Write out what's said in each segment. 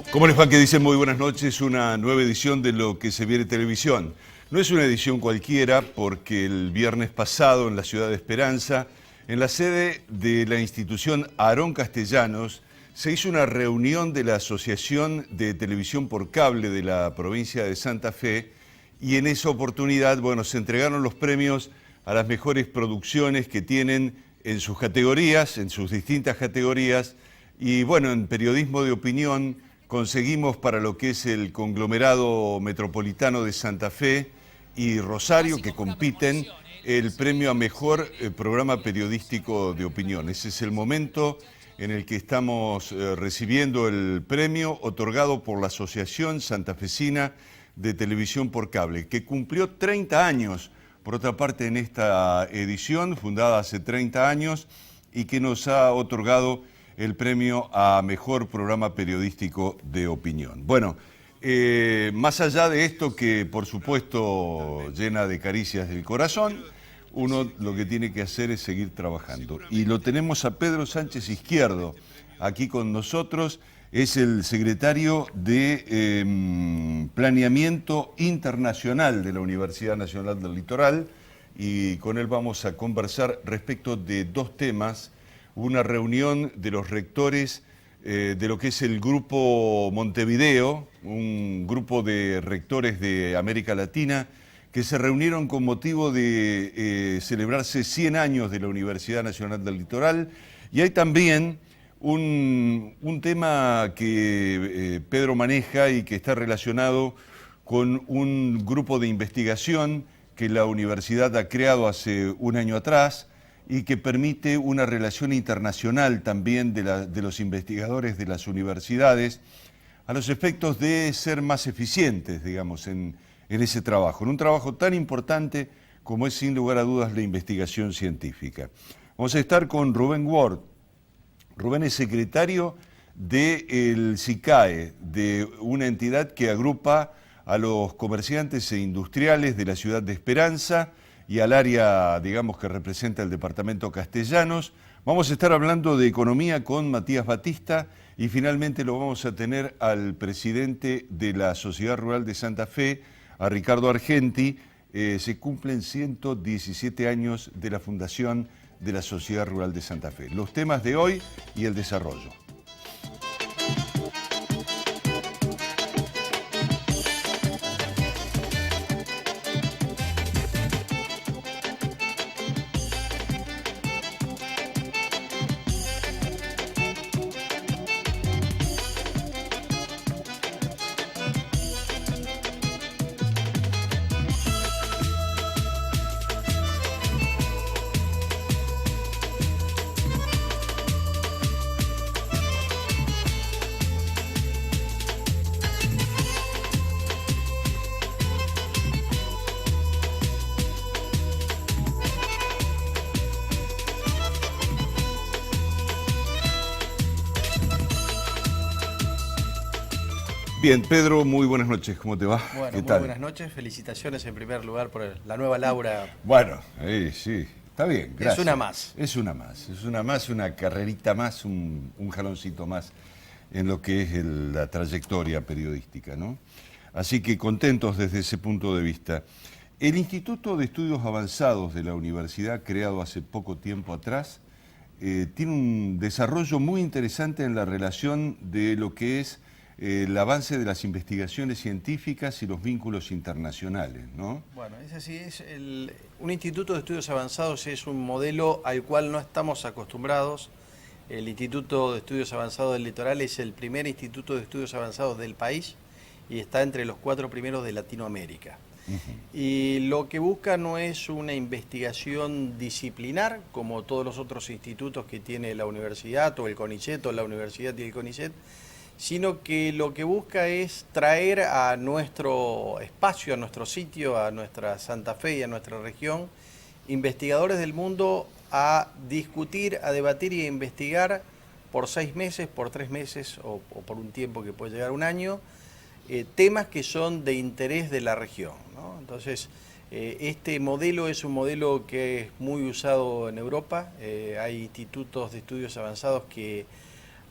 ¿Cómo les va? Que dicen muy buenas noches, una nueva edición de Lo que se viene televisión. No es una edición cualquiera porque el viernes pasado en la ciudad de Esperanza, en la sede de la institución Aarón Castellanos, se hizo una reunión de la Asociación de Televisión por Cable de la provincia de Santa Fe y en esa oportunidad, bueno, se entregaron los premios a las mejores producciones que tienen en sus categorías, en sus distintas categorías, y bueno, en periodismo de opinión conseguimos para lo que es el conglomerado metropolitano de Santa Fe y Rosario, que compiten, el premio a mejor programa periodístico de opinión. Ese es el momento en el que estamos recibiendo el premio otorgado por la Asociación Santafesina de Televisión por Cable, que cumplió 30 años, por otra parte, en esta edición, fundada hace 30 años, y que nos ha otorgado el premio a Mejor Programa Periodístico de Opinión. Bueno, más allá de esto que por supuesto llena de caricias del corazón, uno lo que tiene que hacer es seguir trabajando. Y lo tenemos a Pedro Sánchez Izquierdo aquí con nosotros, es el secretario de Planeamiento Internacional de la Universidad Nacional del Litoral, y con él vamos a conversar respecto de dos temas. Una reunión de los rectores de lo que es el Grupo Montevideo, un grupo de rectores de América Latina, que se reunieron con motivo de celebrarse 100 años de la Universidad Nacional del Litoral. Y hay también un tema que Pedro maneja y que está relacionado con un grupo de investigación que la universidad ha creado hace un año atrás, y que permite una relación internacional también de los investigadores de las universidades a los efectos de ser más eficientes, digamos, en ese trabajo, en un trabajo tan importante como es sin lugar a dudas la investigación científica. Vamos a estar con Rubén Ward. Rubén es secretario del SICAE, de una entidad que agrupa a los comerciantes e industriales de la ciudad de Esperanza y al área, digamos, que representa el departamento Castellanos. Vamos a estar hablando de economía con Matías Batista y finalmente lo vamos a tener al presidente de la Sociedad Rural de Santa Fe, a Ricardo Argenti. Se cumplen 117 años de la fundación de la Sociedad Rural de Santa Fe. Los temas de hoy y el desarrollo. Bien, Pedro, muy buenas noches, ¿cómo te va? Bueno, ¿Qué muy tal? buenas noches, felicitaciones en primer lugar por la nueva Laura. Bueno, sí, está bien, gracias. Es una más. Es una más, una carrerita más, un jaloncito más en lo que es la trayectoria periodística, ¿no? Así que contentos desde ese punto de vista. El Instituto de Estudios Avanzados de la Universidad, creado hace poco tiempo atrás, tiene un desarrollo muy interesante en la relación de lo que es el avance de las investigaciones científicas y los vínculos internacionales, ¿no? Bueno, es así, un instituto de estudios avanzados es un modelo al cual no estamos acostumbrados. El Instituto de Estudios Avanzados del Litoral es el primer instituto de estudios avanzados del país y está entre los 4 primeros de Latinoamérica. Y lo que busca no es una investigación disciplinar, como todos los otros institutos que tiene la universidad o el CONICET o la universidad y el CONICET, sino que lo que busca es traer a nuestro espacio, a nuestro sitio, a nuestra Santa Fe y a nuestra región, investigadores del mundo a discutir, a debatir y a investigar por 6 meses, por 3 meses o por un tiempo que puede llegar a un año, temas que son de interés de la región, ¿no? Entonces, este modelo es un modelo que es muy usado en Europa. Hay institutos de estudios avanzados que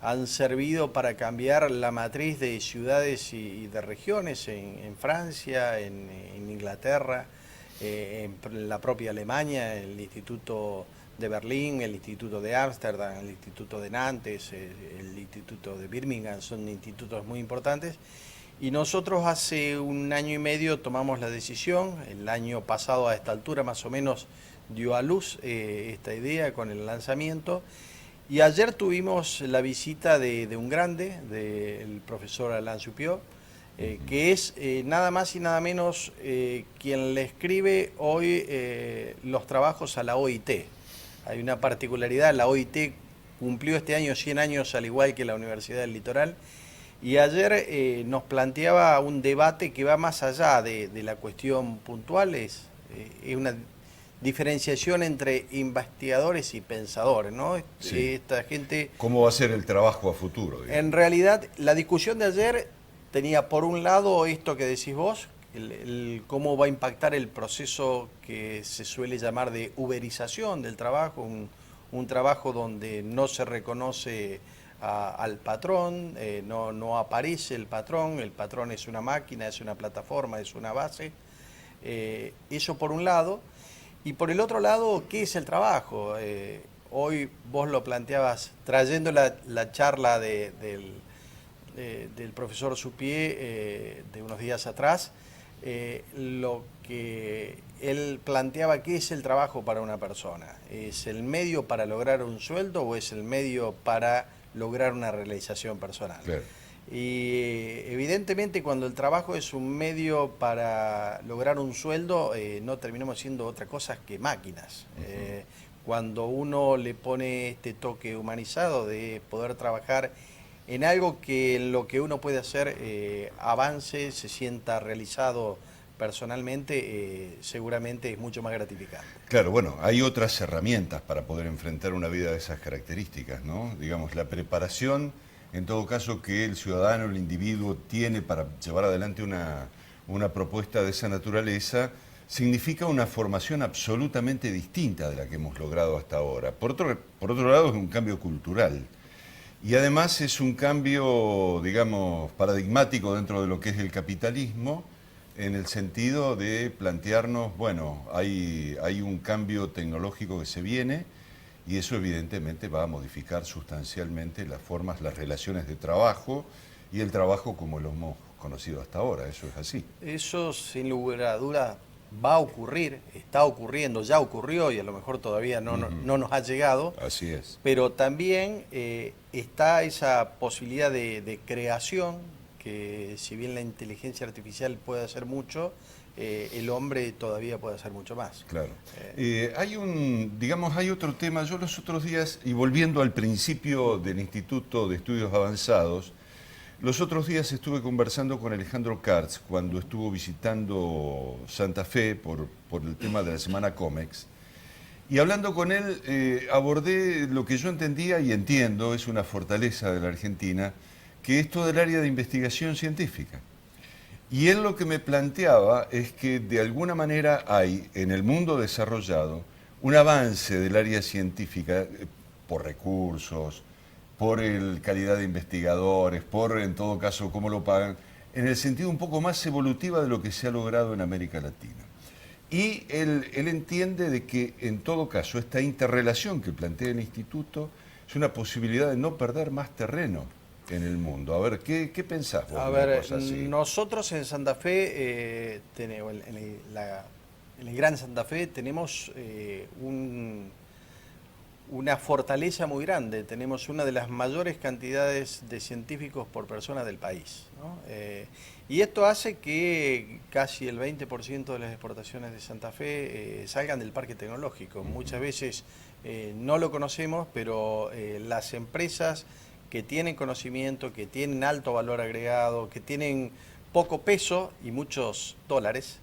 han servido para cambiar la matriz de ciudades y de regiones en Francia, en Inglaterra, en la propia Alemania, el Instituto de Berlín, el Instituto de Ámsterdam, el Instituto de Nantes, el Instituto de Birmingham, son institutos muy importantes. Y nosotros hace un año y medio tomamos la decisión, el año pasado a esta altura más o menos dio a luz esta idea con el lanzamiento, y ayer tuvimos la visita de un grande, del profesor Alain Supiot, que es nada más y nada menos quien le escribe hoy los trabajos a la OIT. Hay una particularidad, la OIT cumplió este año 100 años al igual que la Universidad del Litoral, y ayer nos planteaba un debate que va más allá de la cuestión puntual, es una diferenciación entre investigadores y pensadores, ¿no? Sí. Esta gente... ¿Cómo va a ser el trabajo a futuro, digamos? En realidad, la discusión de ayer tenía por un lado esto que decís vos, cómo va a impactar el proceso que se suele llamar de uberización del trabajo, un trabajo donde no se reconoce al patrón, no aparece el patrón es una máquina, es una plataforma, es una base. Eso por un lado. Y por el otro lado, ¿qué es el trabajo? Hoy vos lo planteabas trayendo la charla del profesor Supiet de unos días atrás, lo que él planteaba, ¿qué es el trabajo para una persona? ¿Es el medio para lograr un sueldo o es el medio para lograr una realización personal? Claro. Y evidentemente cuando el trabajo es un medio para lograr un sueldo, no terminamos siendo otra cosa que máquinas. Cuando uno le pone este toque humanizado de poder trabajar en algo que en lo que uno puede hacer avance, se sienta realizado personalmente, seguramente es mucho más gratificante. Claro, bueno, hay otras herramientas para poder enfrentar una vida de esas características, ¿no? Digamos, la preparación, en todo caso, que el ciudadano, el individuo tiene para llevar adelante una propuesta de esa naturaleza, significa una formación absolutamente distinta de la que hemos logrado hasta ahora. Por otro lado, es un cambio cultural. Y además es un cambio, digamos, paradigmático dentro de lo que es el capitalismo, en el sentido de plantearnos, bueno, hay un cambio tecnológico que se viene y eso evidentemente va a modificar sustancialmente las formas, las relaciones de trabajo y el trabajo como lo hemos conocido hasta ahora, eso es así. Eso sin lugar a duda va a ocurrir, está ocurriendo, ya ocurrió y a lo mejor todavía no nos ha llegado. Así es. Pero también está esa posibilidad de creación, que si bien la inteligencia artificial puede hacer mucho, el hombre todavía puede hacer mucho más. Claro. Hay otro tema. Yo los otros días, y volviendo al principio del Instituto de Estudios Avanzados, los otros días estuve conversando con Alejandro Kartz cuando estuvo visitando Santa Fe por el tema de la Semana Comex. Y hablando con él, abordé lo que yo entendía y entiendo, es una fortaleza de la Argentina, que es todo el área de investigación científica. Y él lo que me planteaba es que de alguna manera hay en el mundo desarrollado un avance del área científica por recursos, por calidad de investigadores, por en todo caso cómo lo pagan, en el sentido un poco más evolutiva de lo que se ha logrado en América Latina. Y él entiende de que en todo caso esta interrelación que plantea el instituto es una posibilidad de no perder más terreno en el mundo. A ver, ¿qué pensás vos? A de una ver, cosa así? nosotros en Santa Fe, en el Gran Santa Fe, tenemos una fortaleza muy grande. Tenemos una de las mayores cantidades de científicos por persona del país, ¿no? Y esto hace que casi el 20% de las exportaciones de Santa Fe salgan del parque tecnológico. Muchas veces no lo conocemos, pero las empresas que tienen conocimiento, que tienen alto valor agregado, que tienen poco peso y muchos dólares,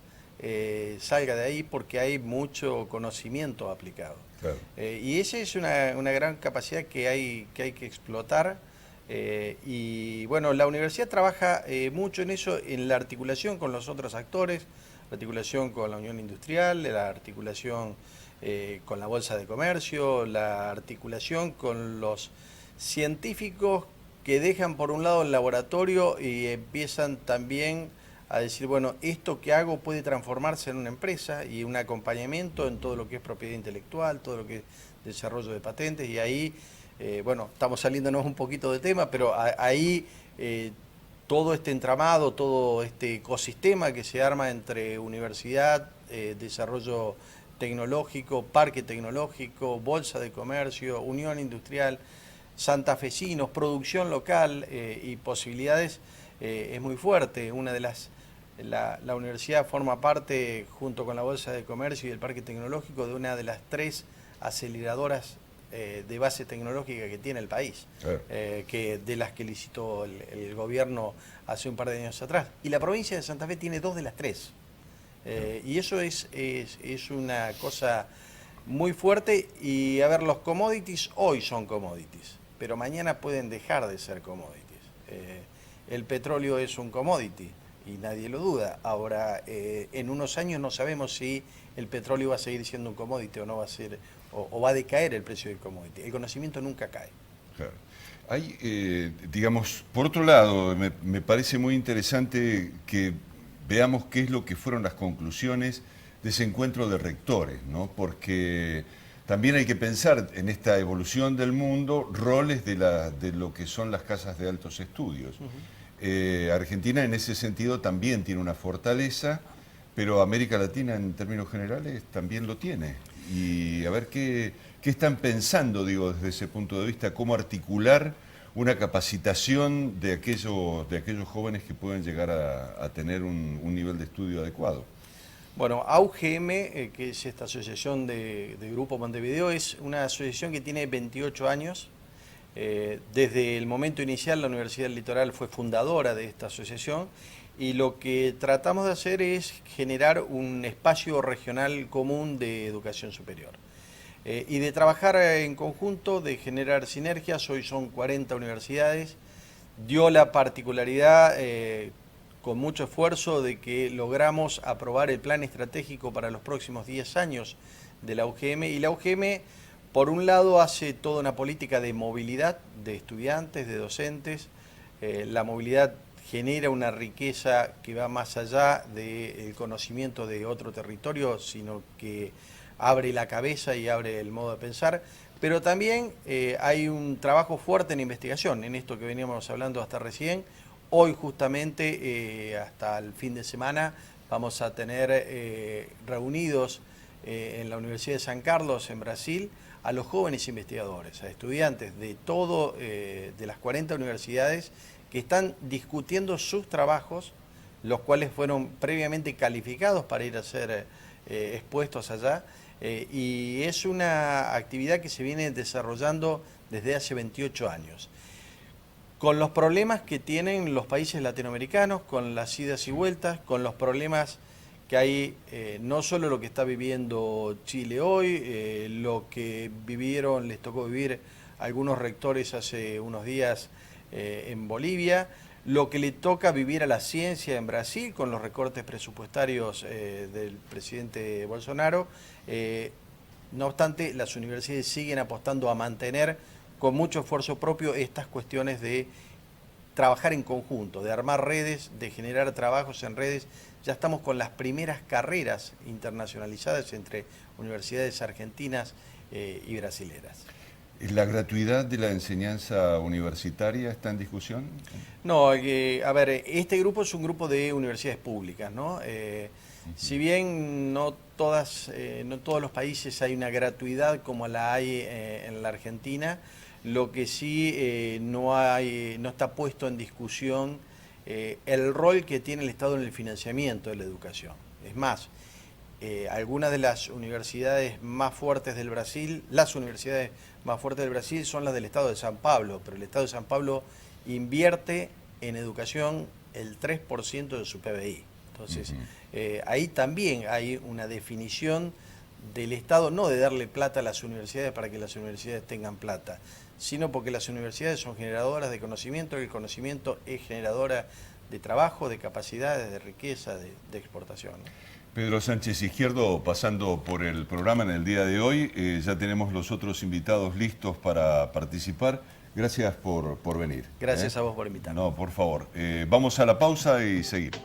salga de ahí porque hay mucho conocimiento aplicado. Claro. Y esa es una gran capacidad que hay que explotar. Y bueno, la universidad trabaja mucho en eso, en la articulación con los otros actores, la articulación con la Unión Industrial, la articulación con la Bolsa de Comercio, la articulación con los científicos que dejan por un lado el laboratorio y empiezan también a decir, bueno, esto que hago puede transformarse en una empresa y un acompañamiento en todo lo que es propiedad intelectual, todo lo que es desarrollo de patentes, y ahí, bueno, estamos saliéndonos un poquito de tema, pero ahí todo este entramado, todo este ecosistema que se arma entre universidad, desarrollo tecnológico, parque tecnológico, bolsa de comercio, unión industrial, santafesinos, producción local y posibilidades, es muy fuerte. La universidad forma parte, junto con la Bolsa de Comercio y el Parque Tecnológico, de una de las 3 aceleradoras de base tecnológica que tiene el país, de las que licitó el gobierno hace un par de años atrás. Y la provincia de Santa Fe tiene 2 de las 3. Y eso es una cosa muy fuerte. Y a ver, los commodities hoy son commodities, pero mañana pueden dejar de ser commodities. El petróleo es un commodity y nadie lo duda. Ahora, en unos años no sabemos si el petróleo va a seguir siendo un commodity o no va a ser, o va a decaer el precio del commodity. El conocimiento nunca cae. Claro. Hay, digamos, por otro lado, me parece muy interesante que veamos qué es lo que fueron las conclusiones de ese encuentro de rectores, ¿no? Porque también hay que pensar en esta evolución del mundo, roles de lo que son las casas de altos estudios. Argentina en ese sentido también tiene una fortaleza, pero América Latina en términos generales también lo tiene. Y a ver qué están pensando, digo, desde ese punto de vista, cómo articular una capacitación de aquellos jóvenes que pueden llegar a tener un nivel de estudio adecuado. Bueno, AUGM, que es esta asociación de Grupo Montevideo, es una asociación que tiene 28 años. Desde el momento inicial la Universidad del Litoral fue fundadora de esta asociación, y lo que tratamos de hacer es generar un espacio regional común de educación superior. Y de trabajar en conjunto, de generar sinergias. Hoy son 40 universidades. Dio la particularidad, con mucho esfuerzo, de que logramos aprobar el plan estratégico para los próximos 10 años de la UGM. Y la UGM, por un lado, hace toda una política de movilidad de estudiantes, de docentes. La movilidad genera una riqueza que va más allá del conocimiento de otro territorio, sino que abre la cabeza y abre el modo de pensar. Pero también hay un trabajo fuerte en investigación, en esto que veníamos hablando hasta recién. Hoy justamente, hasta el fin de semana, vamos a tener reunidos en la Universidad de San Carlos, en Brasil, a los jóvenes investigadores, a estudiantes de de las 40 universidades, que están discutiendo sus trabajos, los cuales fueron previamente calificados para ir a ser expuestos allá. Y es una actividad que se viene desarrollando desde hace 28 años. Con los problemas que tienen los países latinoamericanos, con las idas y vueltas, con los problemas que hay, no solo lo que está viviendo Chile hoy, lo que les tocó vivir algunos rectores hace unos días en Bolivia, lo que le toca vivir a la ciencia en Brasil con los recortes presupuestarios del presidente Bolsonaro. No obstante, las universidades siguen apostando a mantener con mucho esfuerzo propio estas cuestiones de trabajar en conjunto, de armar redes, de generar trabajos en redes. Ya estamos con las primeras carreras internacionalizadas entre universidades argentinas y brasileras. ¿La gratuidad de la enseñanza universitaria está en discusión? No, a ver, este grupo es un grupo de universidades públicas, ¿no? Si bien no todos los países hay una gratuidad como la hay en la Argentina, lo que sí no está puesto en discusión el rol que tiene el Estado en el financiamiento de la educación. Es más, algunas de las universidades más fuertes del Brasil, son las del Estado de San Pablo, pero el Estado de San Pablo invierte en educación el 3% de su PBI. Entonces, ahí también hay una definición del Estado, no de darle plata a las universidades para que las universidades tengan plata, sino porque las universidades son generadoras de conocimiento, y el conocimiento es generadora de trabajo, de capacidades, de riqueza, de exportación, ¿no? Pedro Sánchez Izquierdo, pasando por el programa en el día de hoy, ya tenemos los otros invitados listos para participar. Gracias por venir. Gracias a vos por invitarme. No, por favor. Vamos a la pausa y seguimos.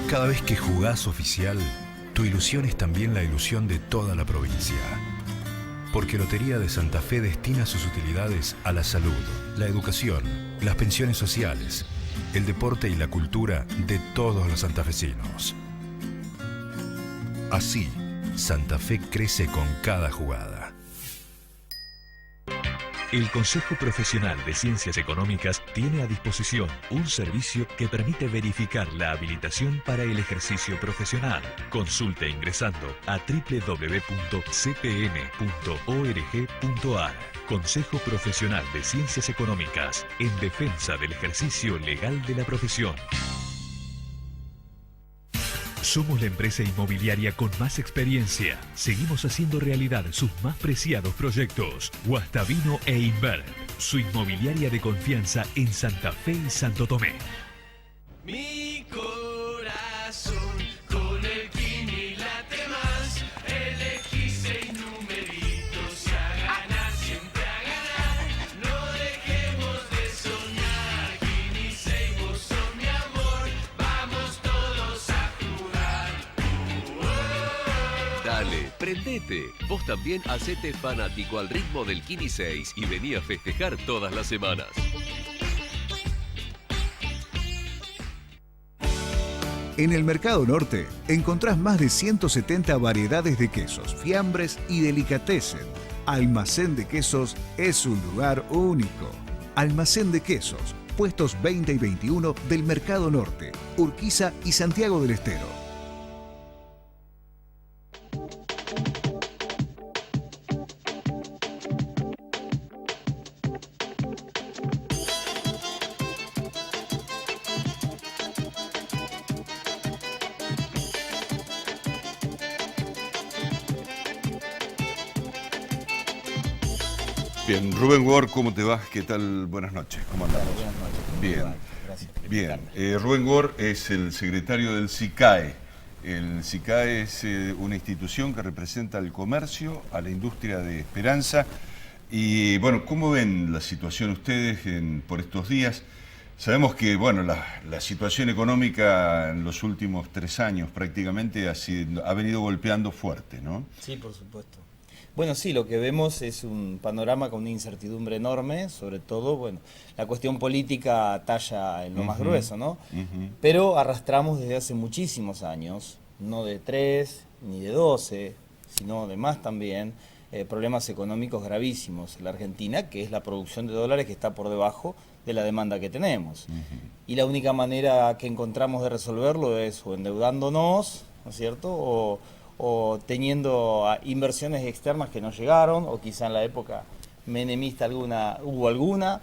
Cada vez que jugás oficial, tu ilusión es también la ilusión de toda la provincia. Porque Lotería de Santa Fe destina sus utilidades a la salud, la educación, las pensiones sociales, el deporte y la cultura de todos los santafesinos. Así, Santa Fe crece con cada jugada. El Consejo Profesional de Ciencias Económicas tiene a disposición un servicio que permite verificar la habilitación para el ejercicio profesional. Consulte ingresando a www.cpm.org.ar. Consejo Profesional de Ciencias Económicas, en defensa del ejercicio legal de la profesión. Somos la empresa inmobiliaria con más experiencia. Seguimos haciendo realidad sus más preciados proyectos. Guastavino e Invert, su inmobiliaria de confianza en Santa Fe y Santo Tomé. Mi corazón con el Kini late más. Elegí 6 numeritos y a ganar, siempre a ganar. No dejemos de soñar. Kini 6, vos sos mi amor. Vamos todos a jugar. Dale, prendete. Vos también hacete fanático al ritmo del Kini 6 y vení a festejar todas las semanas. En el Mercado Norte encontrás más de 170 variedades de quesos, fiambres y delicatessen. Almacén de Quesos es un lugar único. Almacén de Quesos, puestos 20 y 21 del Mercado Norte, Urquiza y Santiago del Estero. Bien, Rubén Ward, ¿cómo te va? ¿Qué tal? Buenas noches, ¿cómo andamos? Buenas noches. Bien, Gracias. bien. Rubén Ward es el secretario del SICAE. El SICAE es una institución que representa al comercio, a la industria de Esperanza. Y bueno, ¿cómo ven la situación ustedes por estos días? Sabemos que bueno, la situación económica en los últimos 3 años prácticamente ha venido golpeando fuerte, ¿no? Sí, por supuesto. Bueno, sí, lo que vemos es un panorama con una incertidumbre enorme, sobre todo, bueno, la cuestión política talla en lo más grueso, ¿no? Pero arrastramos desde hace muchísimos años, no de 3 ni de 12, sino de más también, problemas económicos gravísimos en la Argentina, que es la producción de dólares que está por debajo de la demanda que tenemos. Y la única manera que encontramos de resolverlo es o endeudándonos, ¿no es cierto?, o teniendo inversiones externas que no llegaron, o quizá en la época menemista hubo alguna,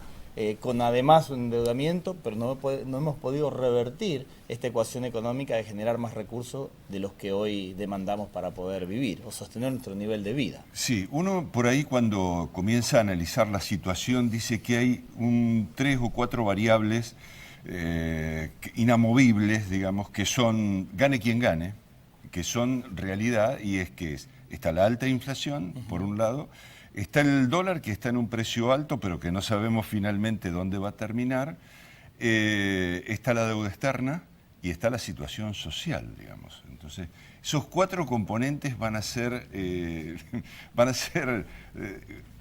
con además un endeudamiento, pero no hemos podido revertir esta ecuación económica de generar más recursos de los que hoy demandamos para poder vivir o sostener nuestro nivel de vida. Sí, uno por ahí cuando comienza a analizar la situación dice que hay 3 o 4 variables inamovibles, digamos, que son gane quien gane, que son realidad, y es que está la alta inflación, por un lado, está el dólar que está en un precio alto, pero que no sabemos finalmente dónde va a terminar, está la deuda externa y está la situación social, digamos. Entonces, esos 4 componentes van a ser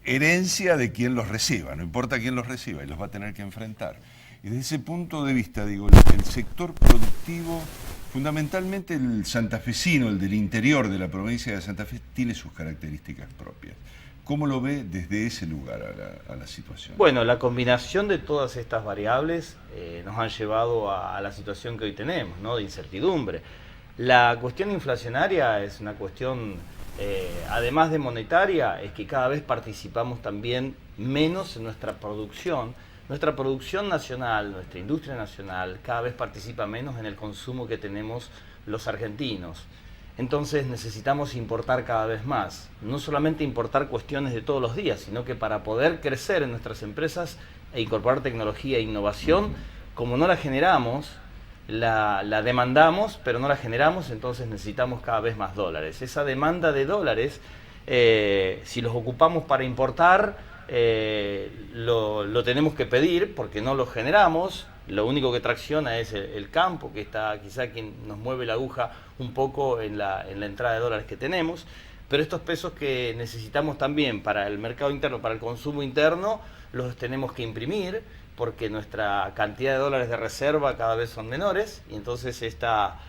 herencia de quien los reciba, no importa quién los reciba, y los va a tener que enfrentar. Y desde ese punto de vista, digo, el sector productivo, fundamentalmente el santafesino, el del interior de la provincia de Santa Fe, tiene sus características propias. ¿Cómo lo ve desde ese lugar a la situación? Bueno, la combinación de todas estas variables nos han llevado a la situación que hoy tenemos, ¿no?, de incertidumbre. La cuestión inflacionaria es una cuestión, además de monetaria, es que cada vez participamos también menos en nuestra producción. Nuestra producción nacional, nuestra industria nacional, cada vez participa menos en el consumo que tenemos los argentinos. Entonces necesitamos importar cada vez más. No solamente importar cuestiones de todos los días, sino que para poder crecer en nuestras empresas e incorporar tecnología e innovación, como no la generamos, la demandamos, pero no la generamos, entonces necesitamos cada vez más dólares. Esa demanda de dólares, si los ocupamos para importar, lo tenemos que pedir porque no lo generamos. Lo único que tracciona es el campo, que está quizá quien nos mueve la aguja un poco en la entrada de dólares que tenemos. Pero estos pesos que necesitamos también para el mercado interno, para el consumo interno, los tenemos que imprimir porque nuestra cantidad de dólares de reserva cada vez son menores y entonces esta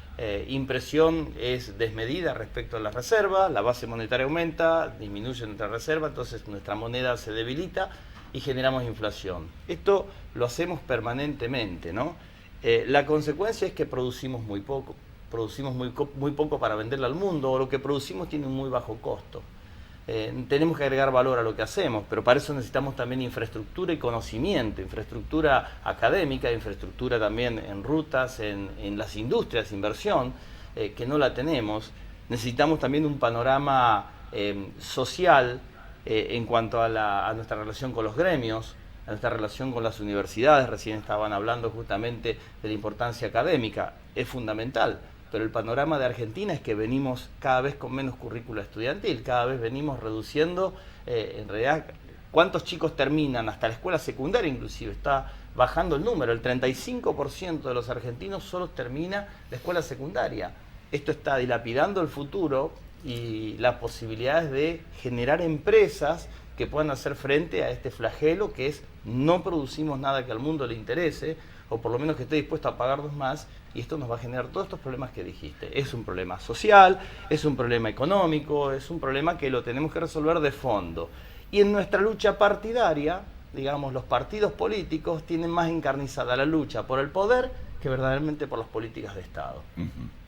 impresión es desmedida respecto a la reserva, la base monetaria aumenta, disminuye nuestra reserva, entonces nuestra moneda se debilita y generamos inflación. Esto lo hacemos permanentemente, ¿no? La consecuencia es que producimos muy poco. Producimos muy poco para venderle al mundo, o lo que producimos tiene un muy bajo costo. Tenemos que agregar valor a lo que hacemos, pero para eso necesitamos también infraestructura y conocimiento, infraestructura académica, infraestructura también en rutas, en las industrias, inversión, que no la tenemos. Necesitamos también un panorama social en cuanto a nuestra relación con los gremios, a nuestra relación con las universidades. Recién estaban hablando justamente de la importancia académica, es fundamental. Pero el panorama de Argentina es que venimos cada vez con menos currícula estudiantil, cada vez venimos reduciendo, en realidad, cuántos chicos terminan hasta la escuela secundaria inclusive, está bajando el número, el 35% de los argentinos solo termina la escuela secundaria. Esto está dilapidando el futuro y las posibilidades de generar empresas que puedan hacer frente a este flagelo que es no producimos nada que al mundo le interese, o por lo menos que esté dispuesto a pagarnos más, y esto nos va a generar todos estos problemas que dijiste. Es un problema social, es un problema económico, es un problema que lo tenemos que resolver de fondo. Y en nuestra lucha partidaria, digamos, los partidos políticos tienen más encarnizada la lucha por el poder que verdaderamente por las políticas de Estado.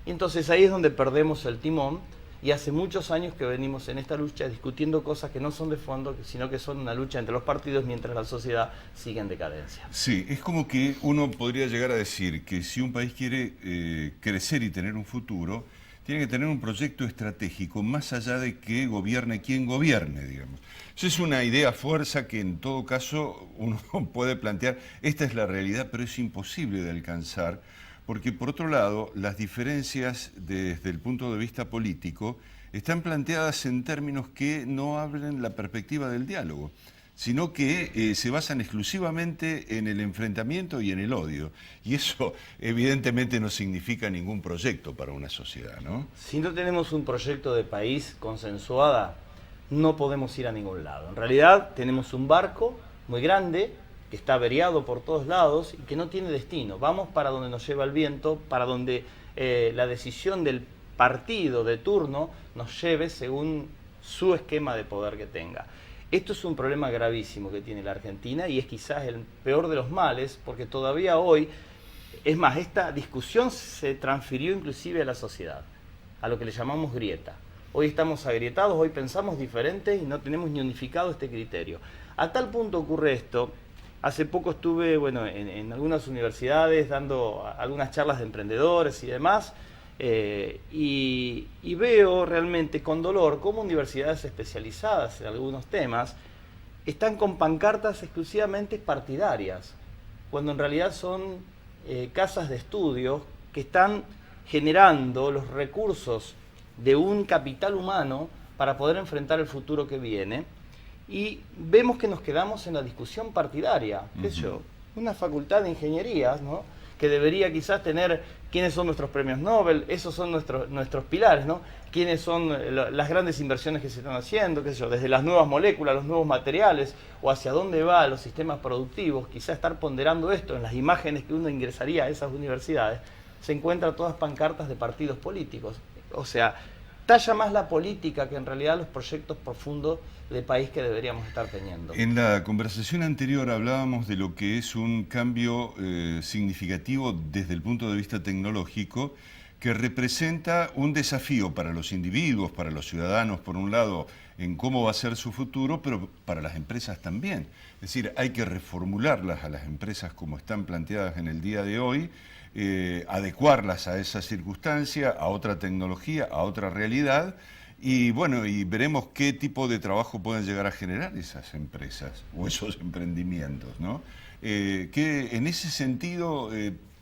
Y entonces ahí es donde perdemos el timón, y hace muchos años que venimos en esta lucha discutiendo cosas que no son de fondo, sino que son una lucha entre los partidos mientras la sociedad sigue en decadencia. Sí, es como que uno podría llegar a decir que si un país quiere crecer y tener un futuro, tiene que tener un proyecto estratégico más allá de que gobierne quien gobierne, digamos. Eso es una idea fuerza que en todo caso uno puede plantear, esta es la realidad, pero es imposible de alcanzar. Porque, por otro lado, las diferencias desde el punto de vista político están planteadas en términos que no abren la perspectiva del diálogo, sino que se basan exclusivamente en el enfrentamiento y en el odio. Y eso, evidentemente, no significa ningún proyecto para una sociedad, ¿no? Si no tenemos un proyecto de país consensuada, no podemos ir a ningún lado. En realidad, tenemos un barco muy grande, que está averiado por todos lados y que no tiene destino. Vamos para donde nos lleva el viento, para donde la decisión del partido de turno nos lleve según su esquema de poder que tenga. Esto es un problema gravísimo que tiene la Argentina y es quizás el peor de los males, porque todavía hoy, es más, esta discusión se transfirió inclusive a la sociedad, a lo que le llamamos grieta. Hoy estamos agrietados, hoy pensamos diferente y no tenemos ni unificado este criterio. A tal punto ocurre esto. Hace poco estuve en algunas universidades dando algunas charlas de emprendedores y demás, y veo realmente con dolor cómo universidades especializadas en algunos temas están con pancartas exclusivamente partidarias, cuando en realidad son casas de estudios que están generando los recursos de un capital humano para poder enfrentar el futuro que viene. Y vemos que nos quedamos en la discusión partidaria, qué sé yo, una facultad de ingenierías, ¿no?, que debería quizás tener quiénes son nuestros premios Nobel, esos son nuestros pilares, ¿no?, quiénes son las grandes inversiones que se están haciendo, qué sé yo, desde las nuevas moléculas, los nuevos materiales, o hacia dónde van los sistemas productivos. Quizás estar ponderando esto en las imágenes que uno ingresaría a esas universidades, se encuentran todas pancartas de partidos políticos. O sea, talla más la política que en realidad los proyectos profundos de país que deberíamos estar teniendo. En la conversación anterior hablábamos de lo que es un cambio significativo desde el punto de vista tecnológico, que representa un desafío para los individuos, para los ciudadanos, por un lado, en cómo va a ser su futuro, pero para las empresas también. Es decir, hay que reformularlas a las empresas como están planteadas en el día de hoy, adecuarlas a esa circunstancia, a otra tecnología, a otra realidad, y bueno, y veremos qué tipo de trabajo pueden llegar a generar esas empresas o esos emprendimientos, ¿no? Que en ese sentido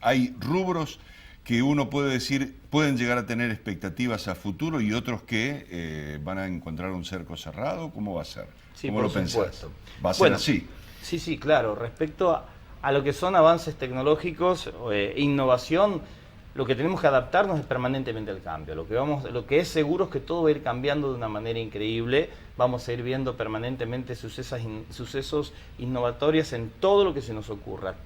hay rubros que uno puede decir, pueden llegar a tener expectativas a futuro y otros que van a encontrar un cerco cerrado? ¿Cómo va a ser? Sí, ¿Cómo por lo pensás? supuesto. ¿Va a ser Bueno, así? Sí, sí, claro. Respecto a lo que son avances tecnológicos, innovación, lo que tenemos que adaptarnos es permanentemente al cambio. Lo que es seguro es que todo va a ir cambiando de una manera increíble. Vamos a ir viendo permanentemente sucesos innovatorios en todo lo que se nos ocurra.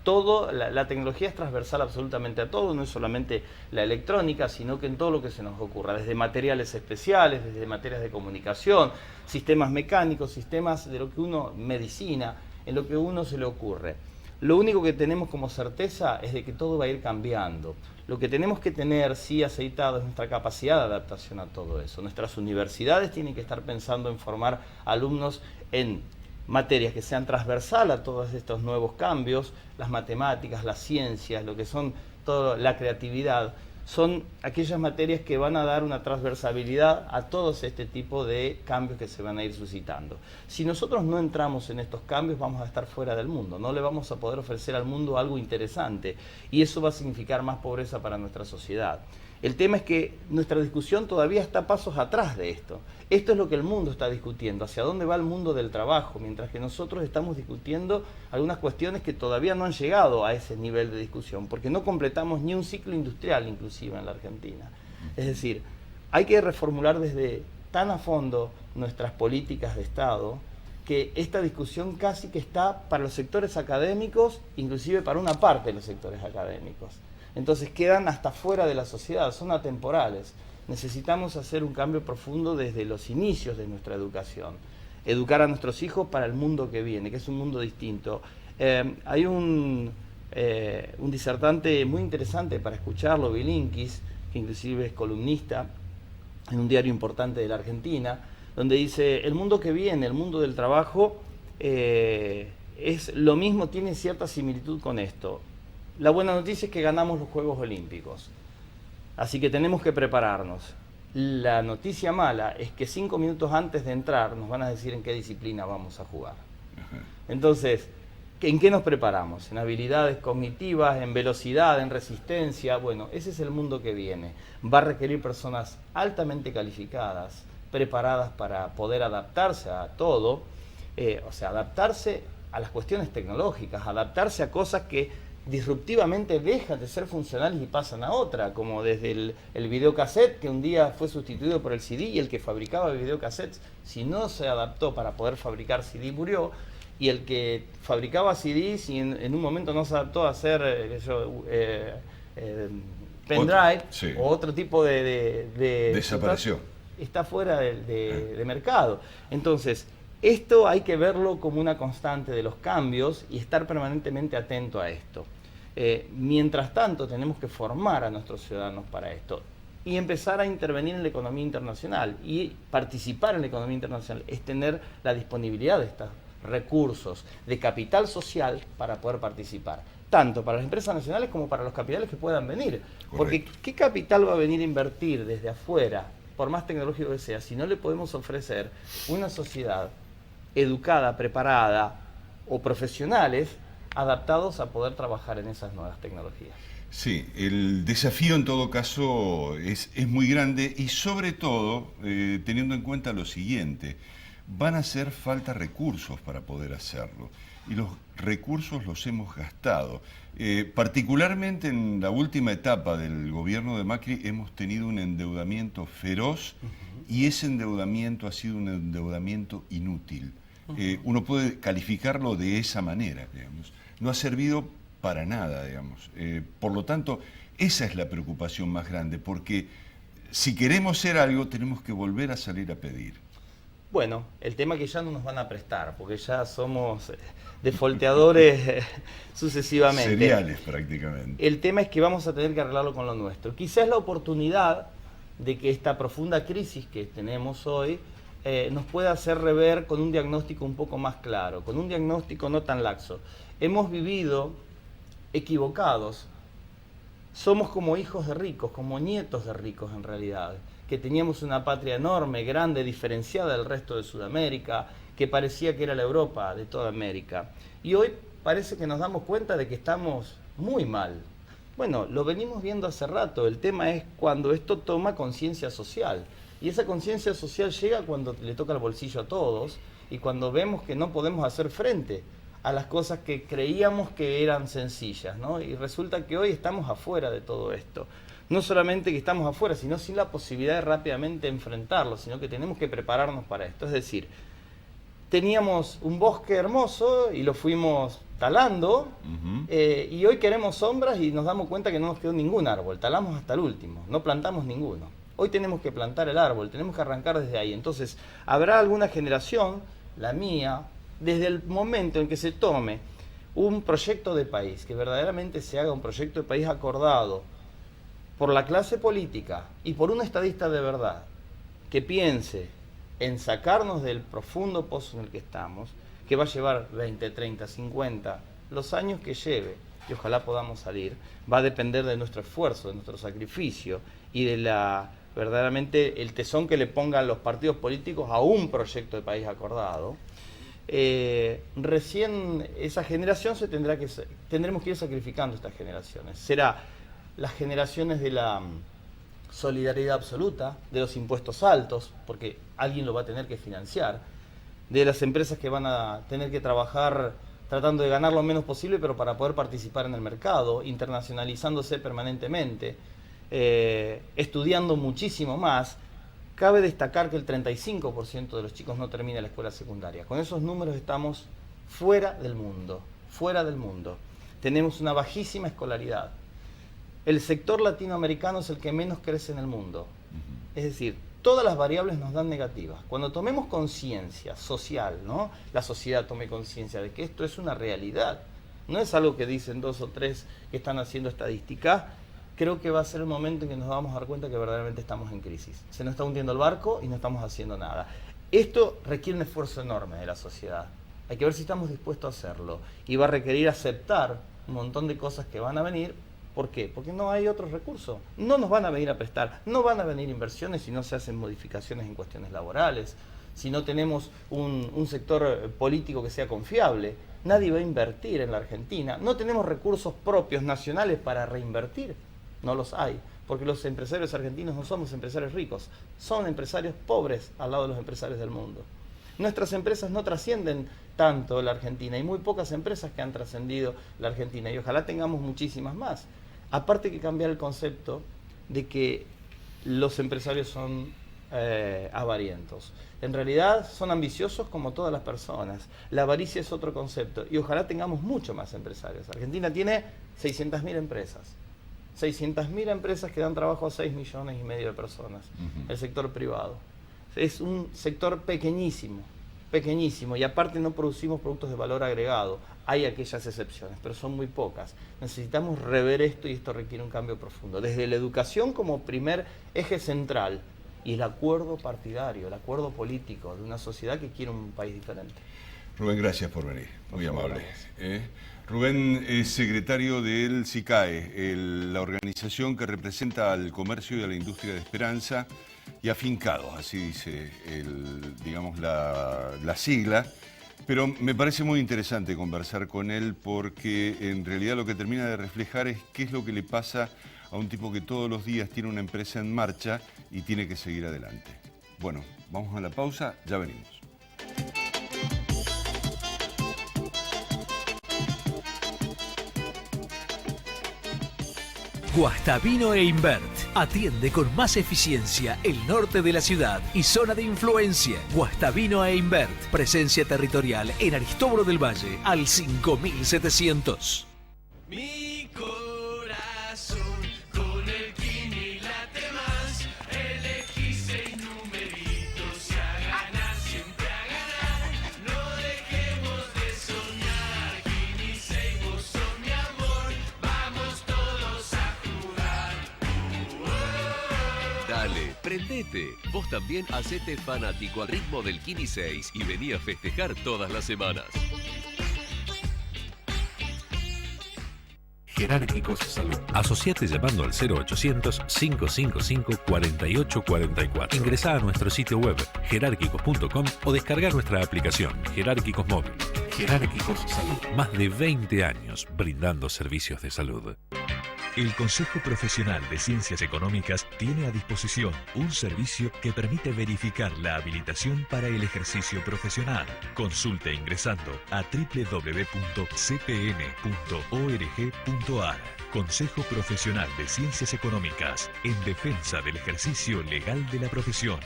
La tecnología es transversal absolutamente a todo, no es solamente la electrónica, sino que en todo lo que se nos ocurra, desde materiales especiales, desde materias de comunicación, sistemas mecánicos, sistemas de lo que medicina, en lo que a uno se le ocurre. Lo único que tenemos como certeza es de que todo va a ir cambiando. Lo que tenemos que tener, sí, aceitado, es nuestra capacidad de adaptación a todo eso. Nuestras universidades tienen que estar pensando en formar alumnos en materias que sean transversal a todos estos nuevos cambios, las matemáticas, las ciencias, lo que son toda la creatividad. Son aquellas materias que van a dar una transversabilidad a todos este tipo de cambios que se van a ir suscitando. Si nosotros no entramos en estos cambios, vamos a estar fuera del mundo, no le vamos a poder ofrecer al mundo algo interesante y eso va a significar más pobreza para nuestra sociedad. El tema es que nuestra discusión todavía está a pasos atrás de esto. Esto es lo que el mundo está discutiendo, hacia dónde va el mundo del trabajo, mientras que nosotros estamos discutiendo algunas cuestiones que todavía no han llegado a ese nivel de discusión, porque no completamos ni un ciclo industrial inclusive en la Argentina. Es decir, hay que reformular desde tan a fondo nuestras políticas de Estado que esta discusión casi que está para los sectores académicos, inclusive para una parte de los sectores académicos. Entonces quedan hasta fuera de la sociedad, son atemporales. Necesitamos hacer un cambio profundo desde los inicios de nuestra educación. Educar a nuestros hijos para el mundo que viene, que es un mundo distinto. Hay un disertante muy interesante para escucharlo, Bilinkis, que inclusive es columnista en un diario importante de la Argentina, donde dice, el mundo que viene, el mundo del trabajo, es lo mismo, tiene cierta similitud con esto. La buena noticia es que ganamos los Juegos Olímpicos, así que tenemos que prepararnos. La noticia mala es que 5 minutos antes de entrar nos van a decir en qué disciplina vamos a jugar. Entonces, ¿en qué nos preparamos? En habilidades cognitivas, en velocidad, en resistencia. Bueno, ese es el mundo que viene. Va a requerir personas altamente calificadas, preparadas para poder adaptarse a todo, adaptarse a las cuestiones tecnológicas, adaptarse a cosas que disruptivamente dejan de ser funcionales y pasan a otra, como desde el videocassette, que un día fue sustituido por el CD, y el que fabricaba videocassettes, si no se adaptó para poder fabricar CD, murió, y el que fabricaba CDs, si en un momento no se adaptó a hacer pendrive, sí, o otro tipo de desapareció. Está fuera de mercado. Entonces, esto hay que verlo como una constante de los cambios y estar permanentemente atento a esto. Mientras tanto, tenemos que formar a nuestros ciudadanos para esto y empezar a intervenir en la economía internacional. Y participar en la economía internacional es tener la disponibilidad de estos recursos de capital social para poder participar, tanto para las empresas nacionales como para los capitales que puedan venir. Correcto. Porque ¿qué capital va a venir a invertir desde afuera, por más tecnológico que sea, si no le podemos ofrecer una sociedad educada, preparada o profesionales adaptados a poder trabajar en esas nuevas tecnologías? Sí, el desafío en todo caso es muy grande y sobre todo teniendo en cuenta lo siguiente, van a hacer falta recursos para poder hacerlo y los recursos los hemos gastado. Particularmente en la última etapa del gobierno de Macri hemos tenido un endeudamiento feroz y ese endeudamiento ha sido un endeudamiento inútil. Uno puede calificarlo de esa manera, digamos. No ha servido para nada, digamos. Por lo tanto, esa es la preocupación más grande, porque si queremos ser algo, tenemos que volver a salir a pedir. Bueno, el tema es que ya no nos van a prestar, porque ya somos defolteadores sucesivamente. Seriales, prácticamente. El tema es que vamos a tener que arreglarlo con lo nuestro. Quizás la oportunidad de que esta profunda crisis que tenemos hoy nos pueda hacer rever con un diagnóstico un poco más claro, con un diagnóstico no tan laxo. Hemos vivido equivocados, somos como hijos de ricos, como nietos de ricos en realidad, que teníamos una patria enorme, grande, diferenciada del resto de Sudamérica, que parecía que era la Europa de toda América. Y hoy parece que nos damos cuenta de que estamos muy mal, Bueno, lo venimos viendo hace rato. El tema es cuando esto toma conciencia social. Y esa conciencia social llega cuando le toca el bolsillo a todos y cuando vemos que no podemos hacer frente a las cosas que creíamos que eran sencillas, ¿no? Y resulta que hoy estamos afuera de todo esto. No solamente que estamos afuera, sino sin la posibilidad de rápidamente enfrentarlo, sino que tenemos que prepararnos para esto. Es decir, teníamos un bosque hermoso y lo fuimos talando, y hoy queremos sombras y nos damos cuenta que no nos quedó ningún árbol, talamos hasta el último, no plantamos ninguno. Hoy tenemos que plantar el árbol, tenemos que arrancar desde ahí. Entonces, habrá alguna generación, la mía, desde el momento en que se tome un proyecto de país, que verdaderamente se haga un proyecto de país acordado por la clase política y por un estadista de verdad, que piense en sacarnos del profundo pozo en el que estamos, que va a llevar 20, 30, 50, los años que lleve, y ojalá podamos salir, va a depender de nuestro esfuerzo, de nuestro sacrificio y de verdaderamente el tesón que le pongan los partidos políticos a un proyecto de país acordado. Recién esa generación tendremos que ir sacrificando estas generaciones. Será las generaciones de la solidaridad absoluta, de los impuestos altos, porque alguien lo va a tener que financiar, de las empresas que van a tener que trabajar tratando de ganar lo menos posible, pero para poder participar en el mercado, internacionalizándose permanentemente, estudiando muchísimo más. Cabe destacar que el 35% de los chicos no termina la escuela secundaria. Con esos números estamos fuera del mundo, fuera del mundo. Tenemos una bajísima escolaridad. El sector latinoamericano es el que menos crece en el mundo. Es decir, todas las variables nos dan negativas. Cuando tomemos conciencia social, ¿no? La sociedad tome conciencia de que esto es una realidad, no es algo que dicen 2 o 3 que están haciendo estadísticas, creo que va a ser el momento en que nos vamos a dar cuenta que verdaderamente estamos en crisis. Se nos está hundiendo el barco y no estamos haciendo nada. Esto requiere un esfuerzo enorme de la sociedad. Hay que ver si estamos dispuestos a hacerlo. Y va a requerir aceptar un montón de cosas que van a venir. ¿Por qué? Porque no hay otros recursos. No nos van a venir a prestar, no van a venir inversiones si no se hacen modificaciones en cuestiones laborales, si no tenemos un sector político que sea confiable. Nadie va a invertir en la Argentina. No tenemos recursos propios nacionales para reinvertir. No los hay, porque los empresarios argentinos no somos empresarios ricos, son empresarios pobres al lado de los empresarios del mundo. Nuestras empresas no trascienden tanto la Argentina, hay muy pocas empresas que han trascendido la Argentina y ojalá tengamos muchísimas más. Aparte que cambiar el concepto de que los empresarios son avarientos. En realidad son ambiciosos como todas las personas. La avaricia es otro concepto y ojalá tengamos mucho más empresarios. Argentina tiene 600.000 empresas. 600.000 empresas que dan trabajo a 6,5 millones de personas, el sector privado. Es un sector pequeñísimo, pequeñísimo, y aparte no producimos productos de valor agregado. Hay aquellas excepciones, pero son muy pocas. Necesitamos rever esto y esto requiere un cambio profundo. Desde la educación como primer eje central y el acuerdo partidario, el acuerdo político de una sociedad que quiere un país diferente. Rubén, gracias por venir, muy amable. Rubén es secretario del SICAE, la organización que representa al comercio y a la industria de Esperanza, y afincados, así dice digamos la sigla. Pero me parece muy interesante conversar con él porque en realidad lo que termina de reflejar es qué es lo que le pasa a un tipo que todos los días tiene una empresa en marcha y tiene que seguir adelante. Bueno, vamos a la pausa, ya venimos. Guastavino e Invert atiende con más eficiencia el norte de la ciudad y zona de influencia. Guastavino e Invert, presencia territorial en Aristóbulo del Valle al 5700. Mi corazón con el Kini late más. Elegí 6 numeritos y a ganar, siempre a ganar. No dejemos de soñar. Kini 6, vos sos mi amor. Vamos todos a jugar. Dale, prendete. Vos también hacete fanático al ritmo del Kini 6 y vení a festejar todas las semanas. Jerárquicos Salud. Asociate llamando al 0800-555-4844. Ingresá a nuestro sitio web jerárquicos.com o descarga nuestra aplicación Jerárquicos Móvil. Jerárquicos Salud. Más de 20 años brindando servicios de salud. El Consejo Profesional de Ciencias Económicas tiene a disposición un servicio que permite verificar la habilitación para el ejercicio profesional. Consulte ingresando a www.cpn.org.ar. Consejo Profesional de Ciencias Económicas, en defensa del ejercicio legal de la profesión.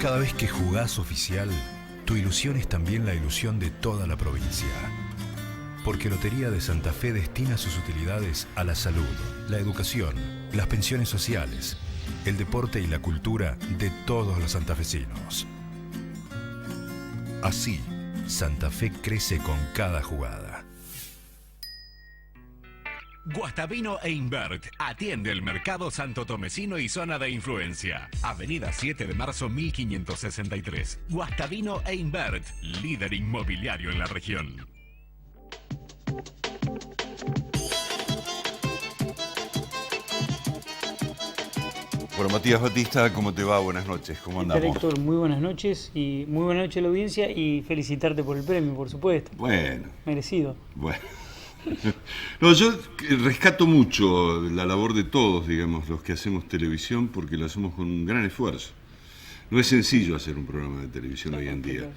Cada vez que jugás oficial, tu ilusión es también la ilusión de toda la provincia. Porque Lotería de Santa Fe destina sus utilidades a la salud, la educación, las pensiones sociales, el deporte y la cultura de todos los santafesinos. Así, Santa Fe crece con cada jugada. Guastavino e Invert atiende el mercado santotomecino y zona de influencia. Avenida 7 de marzo 1563. Guastavino e Invert, líder inmobiliario en la región. Bueno, Matías Batista, ¿cómo te va? Buenas noches, ¿cómo andamos? Héctor, muy buenas noches y muy buenas noches a la audiencia y felicitarte por el premio, por supuesto. Bueno. Merecido. Bueno. No, yo rescato mucho la labor de todos, digamos, los que hacemos televisión, porque lo hacemos con un gran esfuerzo. No es sencillo hacer un programa de televisión hoy en día.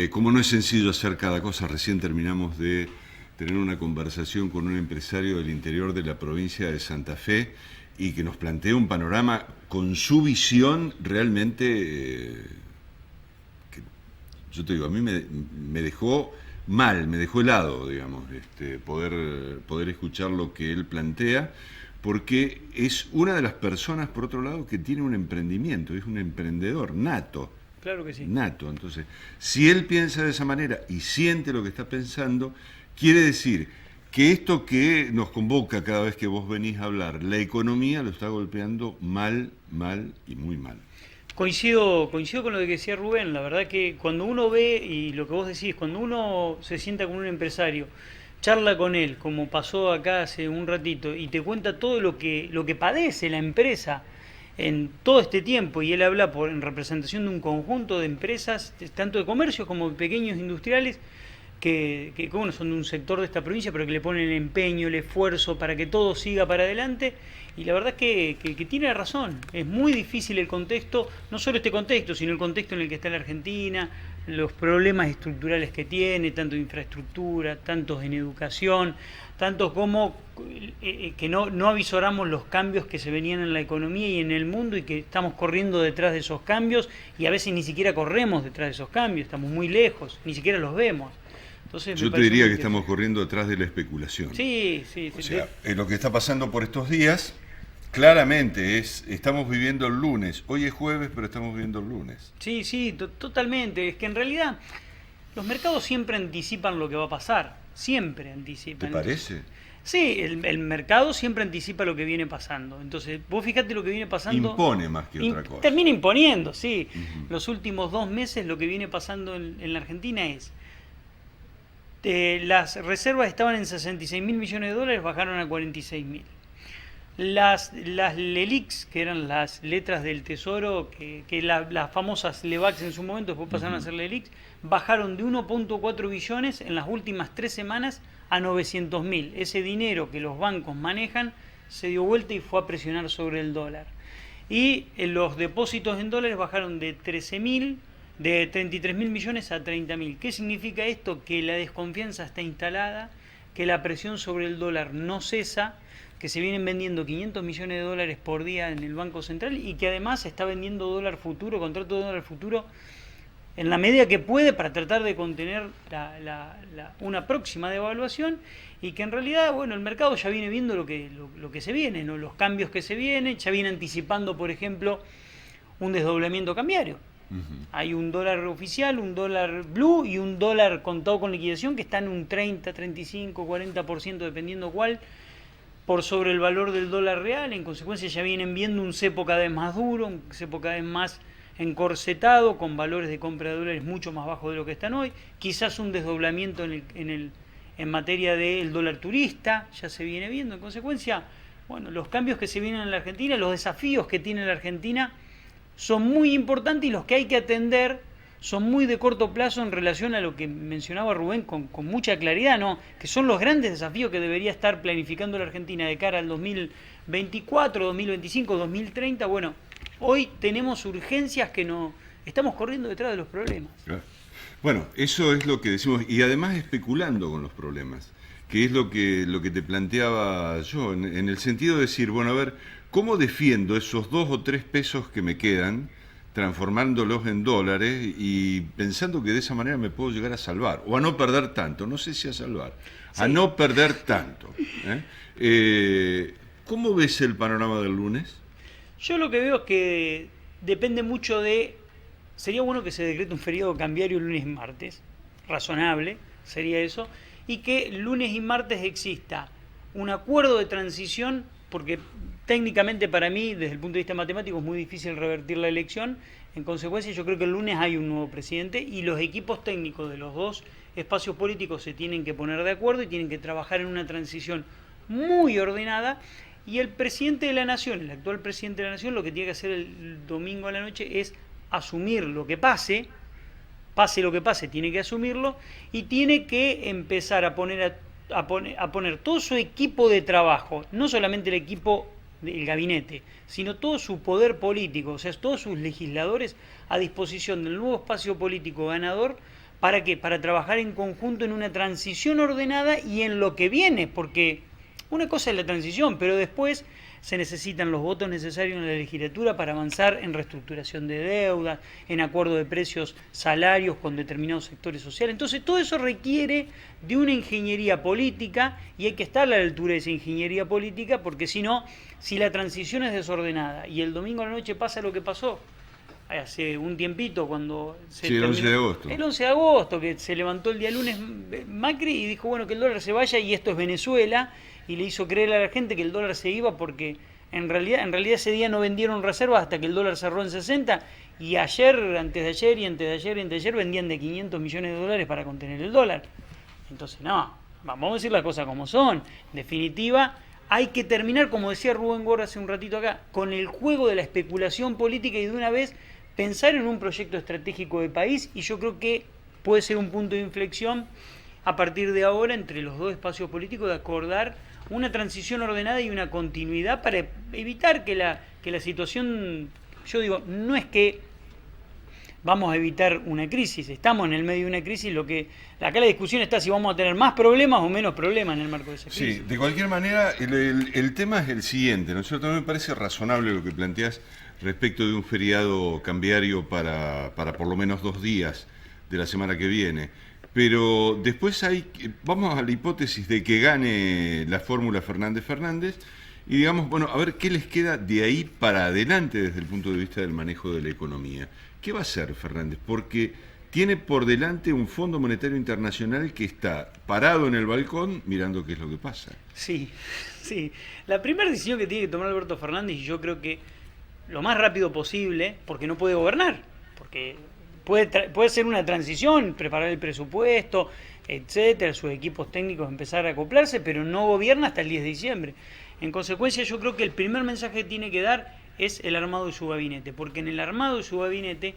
Como no es sencillo hacer cada cosa, recién terminamos de tener una conversación con un empresario del interior de la provincia de Santa Fe y que nos plantea un panorama con su visión realmente, que yo te digo, a mí me dejó mal, me dejó helado, digamos, poder escuchar lo que él plantea, porque es una de las personas, por otro lado, que tiene un emprendimiento, es un emprendedor nato. Claro que sí. Nato. Entonces, si él piensa de esa manera y siente lo que está pensando, quiere decir que esto que nos convoca cada vez que vos venís a hablar, la economía lo está golpeando mal, mal y muy mal. Coincido con lo que decía Rubén. La verdad que cuando uno ve, y lo que vos decís, cuando uno se sienta con un empresario, charla con él, como pasó acá hace un ratito, y te cuenta todo lo que padece la empresa en todo este tiempo, y él habla en representación de un conjunto de empresas, tanto de comercios como de pequeños industriales, que bueno, son de un sector de esta provincia, pero que le ponen el empeño, el esfuerzo para que todo siga para adelante. Y la verdad es que tiene razón. Es muy difícil el contexto, no solo este contexto, sino el contexto en el que está la Argentina, los problemas estructurales que tiene, tanto en infraestructura, tantos en educación, tantos como que no avisoramos los cambios que se venían en la economía y en el mundo y que estamos corriendo detrás de esos cambios y a veces ni siquiera corremos detrás de esos cambios, estamos muy lejos, ni siquiera los vemos. Entonces, yo te diría que estamos corriendo detrás de la especulación. Sí. O sea, lo que está pasando por estos días, claramente estamos viviendo el lunes. Hoy es jueves, pero estamos viviendo el lunes. Sí, totalmente. Es que en realidad los mercados siempre anticipan lo que va a pasar. Siempre anticipan. ¿Te parece? Sí, el mercado siempre anticipa lo que viene pasando. Entonces, vos fíjate lo que viene pasando. Impone más que otra cosa. Termina imponiendo, sí. Los últimos 2 meses lo que viene pasando en la Argentina es... las reservas estaban en 66.000 millones de dólares, bajaron a 46.000. Las LELIQs, que eran las letras del tesoro, que las famosas LEVAX en su momento, después pasaron a ser LELIQs, bajaron de 1.4 billones en las últimas 3 semanas a 900.000. Ese dinero que los bancos manejan se dio vuelta y fue a presionar sobre el dólar. Y los depósitos en dólares bajaron de 33.000 millones a 30.000. ¿Qué significa esto? Que la desconfianza está instalada, que la presión sobre el dólar no cesa, que se vienen vendiendo 500 millones de dólares por día en el Banco Central y que además se está vendiendo dólar futuro, contrato de dólar futuro, en la medida que puede para tratar de contener una próxima devaluación y que en realidad, bueno, el mercado ya viene viendo lo que se viene, ¿no? Los cambios que se vienen, ya viene anticipando, por ejemplo, un desdoblamiento cambiario. Hay un dólar oficial, un dólar blue y un dólar contado con liquidación que están un 30, 35, 40%, dependiendo cuál, por sobre el valor del dólar real. En consecuencia ya vienen viendo un cepo cada vez más duro, un cepo cada vez más encorsetado, con valores de compra de dólares mucho más bajos de lo que están hoy. Quizás un desdoblamiento en materia del dólar turista, ya se viene viendo. En consecuencia, bueno, los cambios que se vienen en la Argentina, los desafíos que tiene la Argentina, son muy importantes y los que hay que atender son muy de corto plazo en relación a lo que mencionaba Rubén con mucha claridad, ¿no? Que son los grandes desafíos que debería estar planificando la Argentina de cara al 2024, 2025, 2030. Bueno, hoy tenemos urgencias que no estamos corriendo detrás de los problemas. Bueno, eso es lo que decimos, y además especulando con los problemas, que es lo que te planteaba yo, en el sentido de decir, bueno, a ver, ¿cómo defiendo esos 2 o 3 pesos que me quedan, transformándolos en dólares y pensando que de esa manera me puedo llegar a salvar, o a no perder tanto, no sé si a salvar, a no perder tanto? ¿Cómo ves el panorama del lunes? Yo lo que veo es que depende mucho de... Sería bueno que se decrete un feriado cambiario lunes y martes, razonable, sería eso, y que lunes y martes exista un acuerdo de transición, porque técnicamente para mí, desde el punto de vista matemático, es muy difícil revertir la elección. En consecuencia, yo creo que el lunes hay un nuevo presidente y los equipos técnicos de los dos espacios políticos se tienen que poner de acuerdo y tienen que trabajar en una transición muy ordenada. Y el presidente de la Nación, el actual presidente de la Nación, lo que tiene que hacer el domingo a la noche es asumir lo que pase lo que pase, tiene que asumirlo y tiene que empezar a poner todo su equipo de trabajo, no solamente el equipo del gabinete, sino todo su poder político, o sea, todos sus legisladores a disposición del nuevo espacio político ganador. ¿Para qué? Para trabajar en conjunto en una transición ordenada y en lo que viene, porque una cosa es la transición, pero después se necesitan los votos necesarios en la legislatura para avanzar en reestructuración de deudas, en acuerdo de precios, salarios con determinados sectores sociales. Entonces todo eso requiere de una ingeniería política y hay que estar a la altura de esa ingeniería política, porque si no, si la transición es desordenada y el domingo a la noche pasa lo que pasó hace un tiempito cuando se el 11 de agosto. El 11 de agosto, que se levantó el día lunes Macri y dijo, bueno, que el dólar se vaya y esto es Venezuela, y le hizo creer a la gente que el dólar se iba porque en realidad ese día no vendieron reservas hasta que el dólar cerró en 60 y ayer, antes de ayer y antes de ayer y antes de ayer vendían de 500 millones de dólares para contener el dólar. Entonces, no, vamos a decir las cosas como son. En definitiva, hay que terminar, como decía Rubén Gorra hace un ratito acá, con el juego de la especulación política y de una vez pensar en un proyecto estratégico de país, y yo creo que puede ser un punto de inflexión a partir de ahora entre los dos espacios políticos de acordar una transición ordenada y una continuidad para evitar que la situación, yo digo, no es que vamos a evitar una crisis, estamos en el medio de una crisis, acá la discusión está si vamos a tener más problemas o menos problemas en el marco de esa crisis. Sí, de cualquier manera, el tema es el siguiente, ¿no es cierto? A mí me parece razonable lo que planteas respecto de un feriado cambiario para por lo menos 2 días de la semana que viene. Pero después vamos a la hipótesis de que gane la fórmula Fernández-Fernández y digamos, bueno, a ver qué les queda de ahí para adelante desde el punto de vista del manejo de la economía. ¿Qué va a hacer Fernández? Porque tiene por delante un Fondo Monetario Internacional que está parado en el balcón mirando qué es lo que pasa. Sí. La primera decisión que tiene que tomar Alberto Fernández, y yo creo que lo más rápido posible, porque no puede gobernar, porque puede ser una transición, preparar el presupuesto, etcétera, sus equipos técnicos empezar a acoplarse, pero no gobierna hasta el 10 de diciembre. En consecuencia, yo creo que el primer mensaje que tiene que dar es el armado de su gabinete, porque en el armado de su gabinete,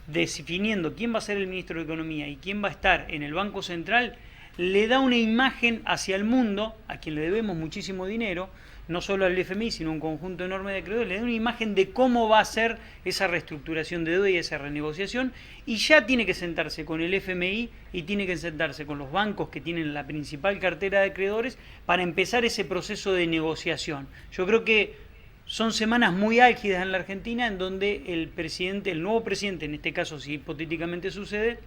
definiendo quién va a ser el ministro de Economía y quién va a estar en el Banco Central, le da una imagen hacia el mundo, a quien le debemos muchísimo dinero, no solo al FMI, sino un conjunto enorme de acreedores, le da una imagen de cómo va a ser esa reestructuración de deuda y esa renegociación, y ya tiene que sentarse con el FMI y tiene que sentarse con los bancos que tienen la principal cartera de acreedores para empezar ese proceso de negociación. Yo creo que son semanas muy álgidas en la Argentina en donde el nuevo presidente, en este caso si hipotéticamente sucede,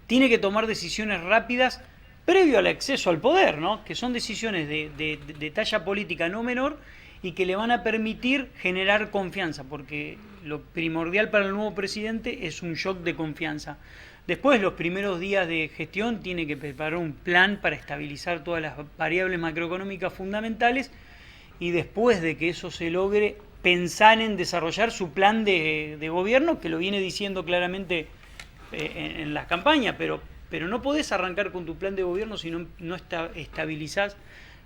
tiene que tomar decisiones rápidas previo al acceso al poder, ¿no? Que son decisiones de talla política no menor y que le van a permitir generar confianza, porque lo primordial para el nuevo presidente es un shock de confianza. Después, los primeros días de gestión, tiene que preparar un plan para estabilizar todas las variables macroeconómicas fundamentales, y después de que eso se logre, pensar en desarrollar su plan de gobierno, que lo viene diciendo claramente en las campañas, pero no podés arrancar con tu plan de gobierno si no estabilizás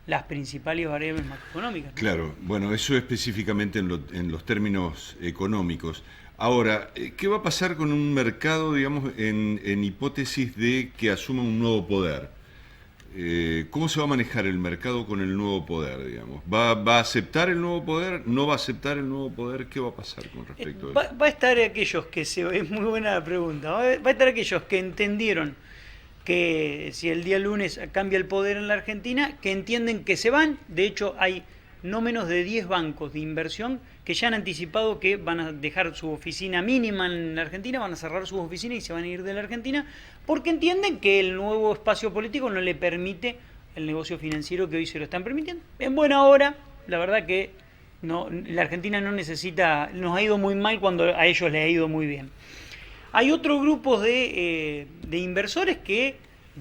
las principales variables macroeconómicas, ¿no? Claro, bueno, eso específicamente en los términos económicos. Ahora, ¿qué va a pasar con un mercado, digamos, en hipótesis de que asuma un nuevo poder? ¿Cómo se va a manejar el mercado con el nuevo poder, digamos? ¿Va a aceptar el nuevo poder? ¿No va a aceptar el nuevo poder? ¿Qué va a pasar con respecto a eso? Va a estar aquellos que es muy buena la pregunta, va a estar aquellos que entendieron que si el día lunes cambia el poder en la Argentina, que entienden que se van. De hecho, hay no menos de 10 bancos de inversión que ya han anticipado que van a dejar su oficina mínima en la Argentina, van a cerrar sus oficinas y se van a ir de la Argentina, porque entienden que el nuevo espacio político no le permite el negocio financiero que hoy se lo están permitiendo. En buena hora, la verdad que no, la Argentina no necesita, nos ha ido muy mal cuando a ellos les ha ido muy bien. Hay otros grupos de inversores que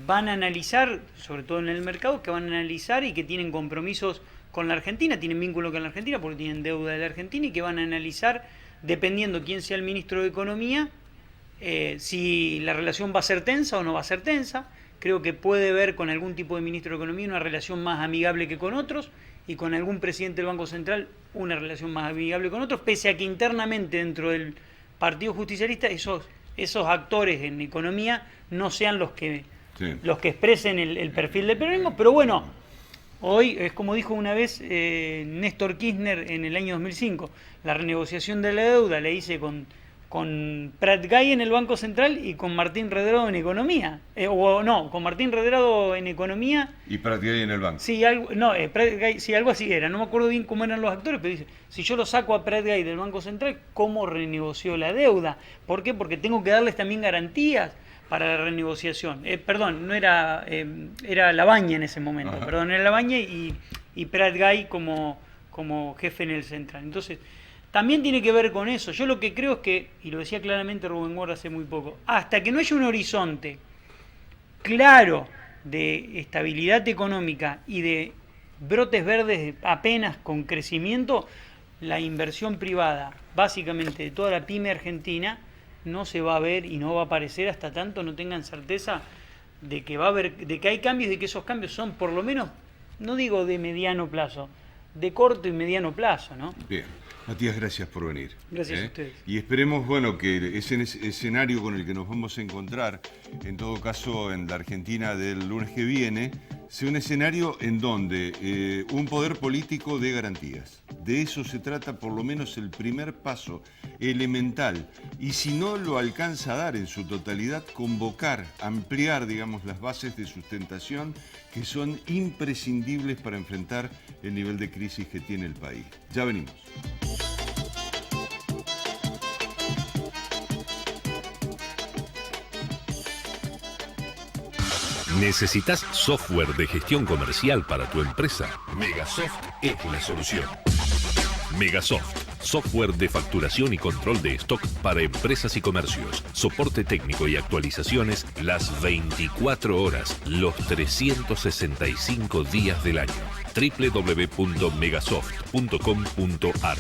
van a analizar, sobre todo en el mercado, que van a analizar y que tienen compromisos con la Argentina, tienen vínculo con la Argentina porque tienen deuda de la Argentina y que van a analizar, dependiendo quién sea el ministro de Economía, si la relación va a ser tensa o no va a ser tensa. Creo que puede haber con algún tipo de ministro de Economía una relación más amigable que con otros y con algún presidente del Banco Central una relación más amigable con otros, pese a que internamente dentro del Partido Justicialista esos actores en economía no sean los que expresen el perfil del peronismo. Pero bueno, hoy es como dijo una vez Néstor Kirchner en el año 2005, la renegociación de la deuda la hice con Prat Gay en el Banco Central y con Martín Redrado en Economía. Con Martín Redrado en Economía. Y Prat Gay en el banco. Sí, algo así era. No me acuerdo bien cómo eran los actores, pero dice, si yo lo saco a Prat Gay del Banco Central, ¿cómo renegoció la deuda? ¿Por qué? Porque tengo que darles también garantías para la renegociación. No era, era Labaña en ese momento. Ajá. Perdón, era Labaña y Prat Gay como jefe en el Central. Entonces, también tiene que ver con eso. Yo lo que creo es que, y lo decía claramente Rubén Guarda hace muy poco, hasta que no haya un horizonte claro de estabilidad económica y de brotes verdes apenas con crecimiento, la inversión privada, básicamente de toda la pyme argentina, no se va a ver y no va a aparecer hasta tanto no tengan certeza de que va a haber, de que hay cambios y de que esos cambios son por lo menos, no digo de mediano plazo, de corto y mediano plazo, ¿no? Bien. Matías, gracias por venir. Gracias a ustedes. Y esperemos, bueno, que ese escenario con el que nos vamos a encontrar, en todo caso en la Argentina del lunes que viene, sea un escenario en donde un poder político dé garantías. De eso se trata por lo menos el primer paso elemental. Y si no lo alcanza a dar en su totalidad, convocar, ampliar, digamos, las bases de sustentación que son imprescindibles para enfrentar el nivel de crisis que tiene el país. Ya venimos. ¿Necesitas software de gestión comercial para tu empresa? Megasoft es la solución. Megasoft, software de facturación y control de stock para empresas y comercios. Soporte técnico y actualizaciones las 24 horas, los 365 días del año. www.megasoft.com.ar.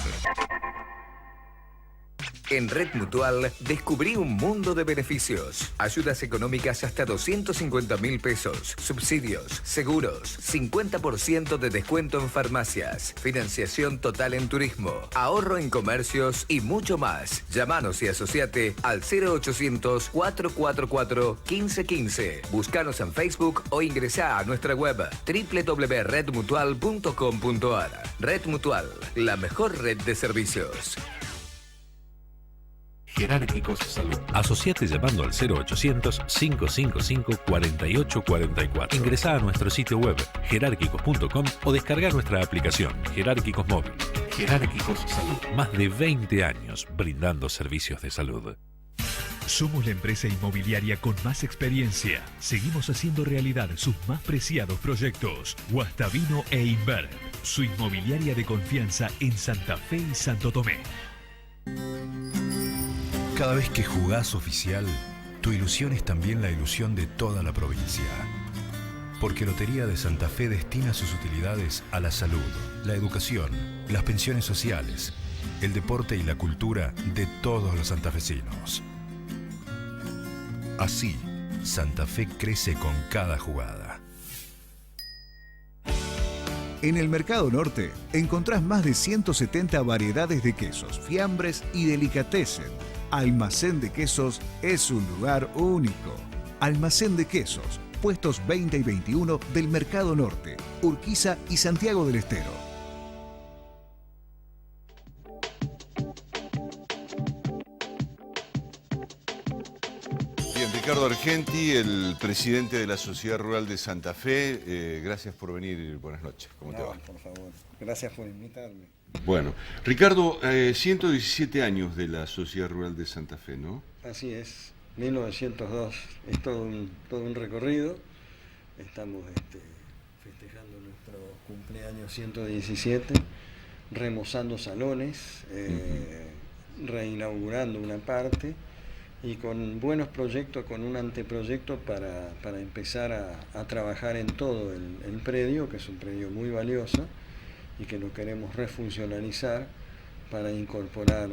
En Red Mutual descubrí un mundo de beneficios. Ayudas económicas hasta 250.000 pesos. Subsidios, seguros, 50% de descuento en farmacias. Financiación total en turismo. Ahorro en comercios y mucho más. Llámanos y asociate al 0800-444-1515. Búscanos en Facebook o ingresá a nuestra web www.redmutual.com.ar. Red Mutual, la mejor red de servicios. Jerárquicos Salud. Asociate llamando al 0800-555-4844. Ingresá a nuestro sitio web jerárquicos.com o descarga nuestra aplicación Jerárquicos Móvil. Jerárquicos Salud. Más de 20 años brindando servicios de salud. Somos la empresa inmobiliaria con más experiencia. Seguimos haciendo realidad sus más preciados proyectos. Guastavino e Inver, su inmobiliaria de confianza en Santa Fe y Santo Tomé. Cada vez que jugás oficial, tu ilusión es también la ilusión de toda la provincia. Porque Lotería de Santa Fe destina sus utilidades a la salud, la educación, las pensiones sociales, el deporte y la cultura de todos los santafesinos. Así, Santa Fe crece con cada jugada. En el Mercado Norte encontrás más de 170 variedades de quesos, fiambres y delicatessen. Almacén de Quesos es un lugar único. Almacén de Quesos, puestos 20 y 21 del Mercado Norte, Urquiza y Santiago del Estero. Bien, Ricardo Argenti, el presidente de la Sociedad Rural de Santa Fe, gracias por venir, buenas noches, ¿cómo te va? Por favor, gracias por invitarme. Bueno, Ricardo, 117 años de la Sociedad Rural de Santa Fe, ¿no? Así es, 1902, es todo un recorrido, estamos festejando nuestro cumpleaños 117, remozando salones, reinaugurando una parte y con buenos proyectos, con un anteproyecto para empezar a trabajar en todo el predio, que es un predio muy valioso y que lo queremos refuncionalizar para incorporar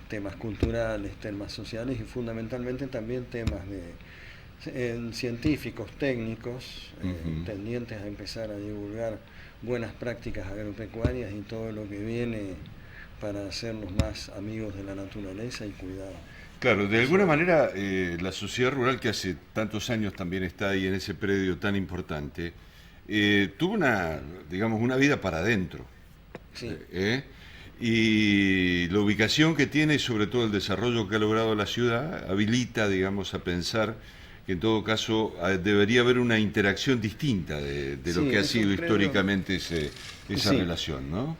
temas culturales, temas sociales y fundamentalmente también temas científicos, técnicos, tendientes a empezar a divulgar buenas prácticas agropecuarias y todo lo que viene para hacernos más amigos de la naturaleza y cuidar. Claro, de alguna manera la sociedad rural que hace tantos años también está ahí en ese predio tan importante, tuvo una vida para adentro. Sí. Y la ubicación que tiene y sobre todo el desarrollo que ha logrado la ciudad habilita, digamos, a pensar que en todo caso debería haber una interacción distinta de lo que ha sido históricamente esa relación, ¿no?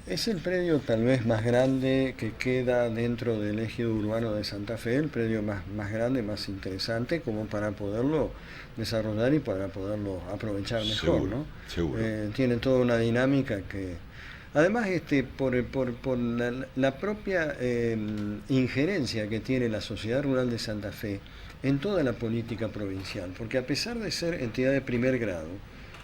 Es el predio tal vez más grande que queda dentro del ejido urbano de Santa Fe, el predio más grande, más interesante, como para poderlo desarrollar y para poderlo aprovechar mejor, Seguro, ¿no? seguro. Tiene toda una dinámica que, además, por la propia injerencia que tiene la Sociedad Rural de Santa Fe en toda la política provincial, porque a pesar de ser entidad de primer grado,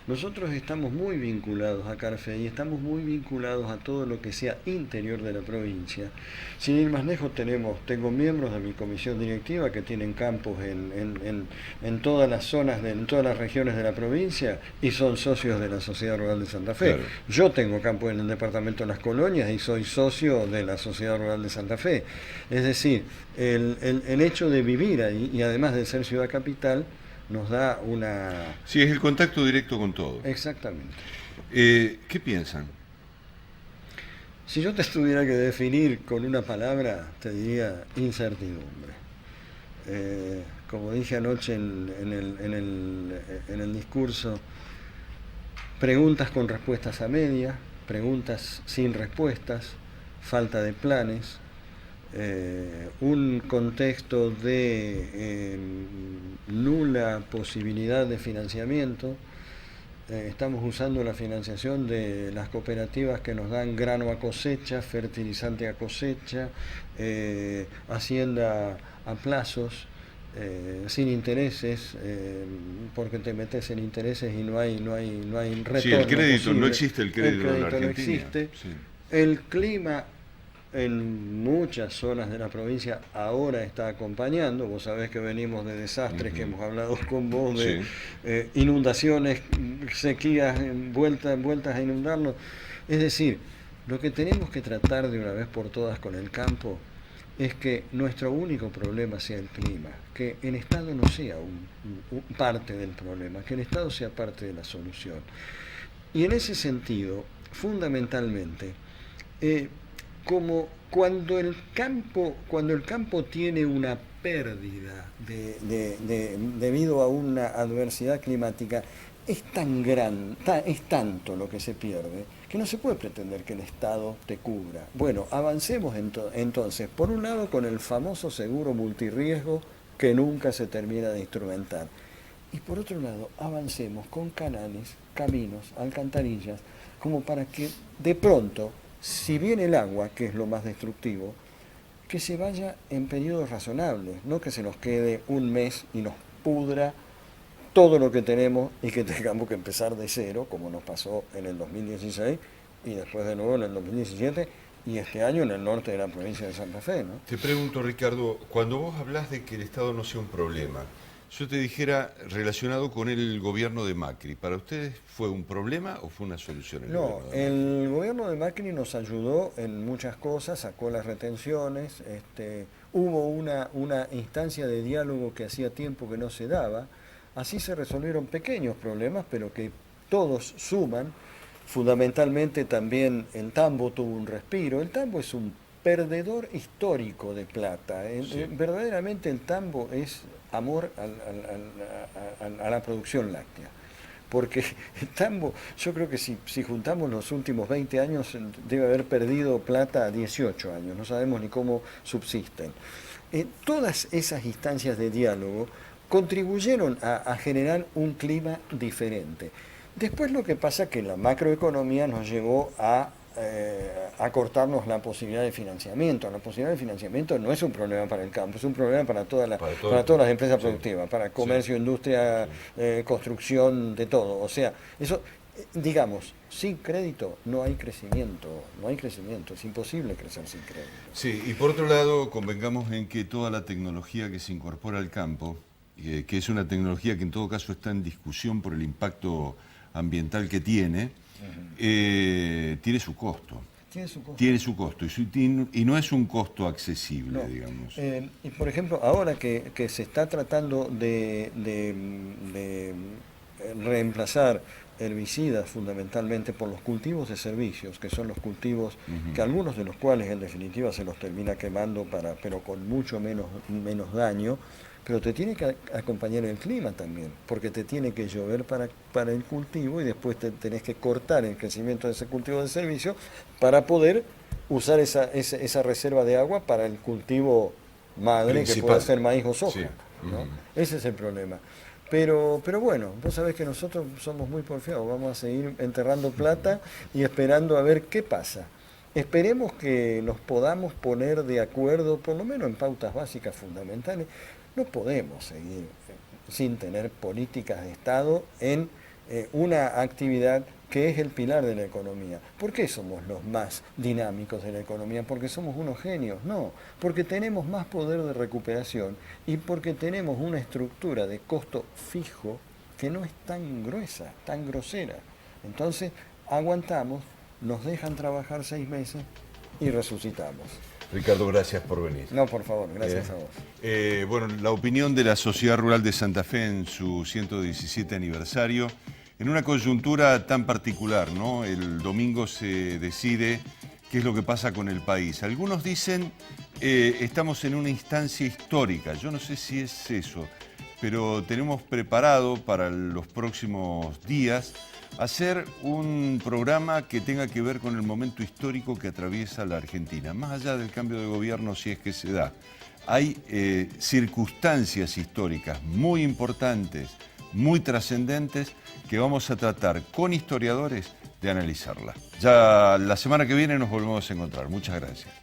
nosotros estamos muy vinculados a Carfe y estamos muy vinculados a todo lo que sea interior de la provincia. Sin ir más lejos, tengo miembros de mi comisión directiva que tienen campos en todas las zonas, en todas las regiones de la provincia y son socios de la Sociedad Rural de Santa Fe. Claro. Yo tengo campo en el departamento de Las Colonias y soy socio de la Sociedad Rural de Santa Fe. Es decir, el hecho de vivir ahí y además de ser ciudad capital, nos da una... Sí, es el contacto directo con todo. Exactamente. ¿Qué piensan? Si yo te tuviera que definir con una palabra, te diría incertidumbre. Como dije anoche en el discurso, preguntas con respuestas a media, preguntas sin respuestas, falta de planes, un contexto de nula posibilidad de financiamiento. Estamos usando la financiación de las cooperativas que nos dan grano a cosecha, fertilizante a cosecha, hacienda a plazos, sin intereses, porque te metes en intereses y no hay retorno. Sí, el crédito, posible. no existe el crédito en la no Argentina. existe. Sí. El clima en muchas zonas de la provincia ahora está acompañando. Vos sabés que venimos de desastres que hemos hablado con vos, de inundaciones, sequías, vueltas a inundarnos. Es decir, lo que tenemos que tratar de una vez por todas con el campo es que nuestro único problema sea el clima, que el Estado no sea parte del problema, que el Estado sea parte de la solución. Y en ese sentido, fundamentalmente, como cuando el campo tiene una pérdida debido a una adversidad climática, es tan grande, es tanto lo que se pierde, que no se puede pretender que el Estado te cubra. Bueno, avancemos entonces, por un lado, con el famoso seguro multirriesgo que nunca se termina de instrumentar. Y por otro lado, avancemos con canales, caminos, alcantarillas, como para que de pronto, si viene el agua, que es lo más destructivo, que se vaya en periodos razonables, no que se nos quede un mes y nos pudra todo lo que tenemos y que tengamos que empezar de cero, como nos pasó en el 2016 y después de nuevo en el 2017 y este año en el norte de la provincia de Santa Fe, ¿no? Te pregunto, Ricardo, cuando vos hablas de que el Estado no sea un problema, Yo te dijera, relacionado con el gobierno de Macri, ¿para ustedes fue un problema o fue una solución? No, el gobierno de Macri nos ayudó en muchas cosas, sacó las retenciones, hubo una instancia de diálogo que hacía tiempo que no se daba, así se resolvieron pequeños problemas, pero que todos suman. Fundamentalmente también el tambo tuvo un respiro. El tambo es un perdedor histórico de plata. Sí. Verdaderamente el tambo es amor a la producción láctea. Porque el tambo, yo creo que si juntamos los últimos 20 años, debe haber perdido plata 18 años. No sabemos ni cómo subsisten. Todas esas instancias de diálogo contribuyeron a generar un clima diferente. Después lo que pasa es que la macroeconomía nos llevó a cortarnos la posibilidad de financiamiento. La posibilidad de financiamiento no es un problema para el campo, es un problema para todas las empresas productivas, para comercio, industria, construcción, de todo. O sea, eso, digamos, sin crédito no hay crecimiento, es imposible crecer sin crédito. Sí, y por otro lado, convengamos en que toda la tecnología que se incorpora al campo, que es una tecnología que en todo caso está en discusión por el impacto ambiental que tiene, tiene su costo. Tiene su costo y no es un costo accesible, no. Digamos. Y por ejemplo, ahora que se está tratando de reemplazar herbicidas fundamentalmente por los cultivos de servicios, que son los cultivos que algunos de los cuales en definitiva se los termina quemando, pero con mucho menos daño, pero te tiene que acompañar el clima también, porque te tiene que llover para el cultivo y después te tenés que cortar el crecimiento de ese cultivo de servicio para poder usar esa reserva de agua para el cultivo madre, principal, que puede ser maíz o soja. Sí. ¿No? Ese es el problema. Pero bueno, vos sabés que nosotros somos muy porfiados, vamos a seguir enterrando plata y esperando a ver qué pasa. Esperemos que nos podamos poner de acuerdo, por lo menos en pautas básicas fundamentales. No podemos seguir sin tener políticas de Estado en una actividad que es el pilar de la economía. ¿Por qué somos los más dinámicos de la economía? ¿Porque somos unos genios? No, porque tenemos más poder de recuperación y porque tenemos una estructura de costo fijo que no es tan gruesa, tan grosera. Entonces, aguantamos, nos dejan trabajar 6 meses y resucitamos. Ricardo, gracias por venir. No, por favor, gracias a vos. Bueno, la opinión de la Sociedad Rural de Santa Fe en su 117 aniversario, en una coyuntura tan particular, ¿no? El domingo se decide qué es lo que pasa con el país. Algunos dicen, estamos en una instancia histórica. Yo no sé si es eso, pero tenemos preparado para los próximos días hacer un programa que tenga que ver con el momento histórico que atraviesa la Argentina. Más allá del cambio de gobierno, si es que se da, hay circunstancias históricas muy importantes, muy trascendentes, que vamos a tratar con historiadores de analizarlas. Ya la semana que viene nos volvemos a encontrar. Muchas gracias.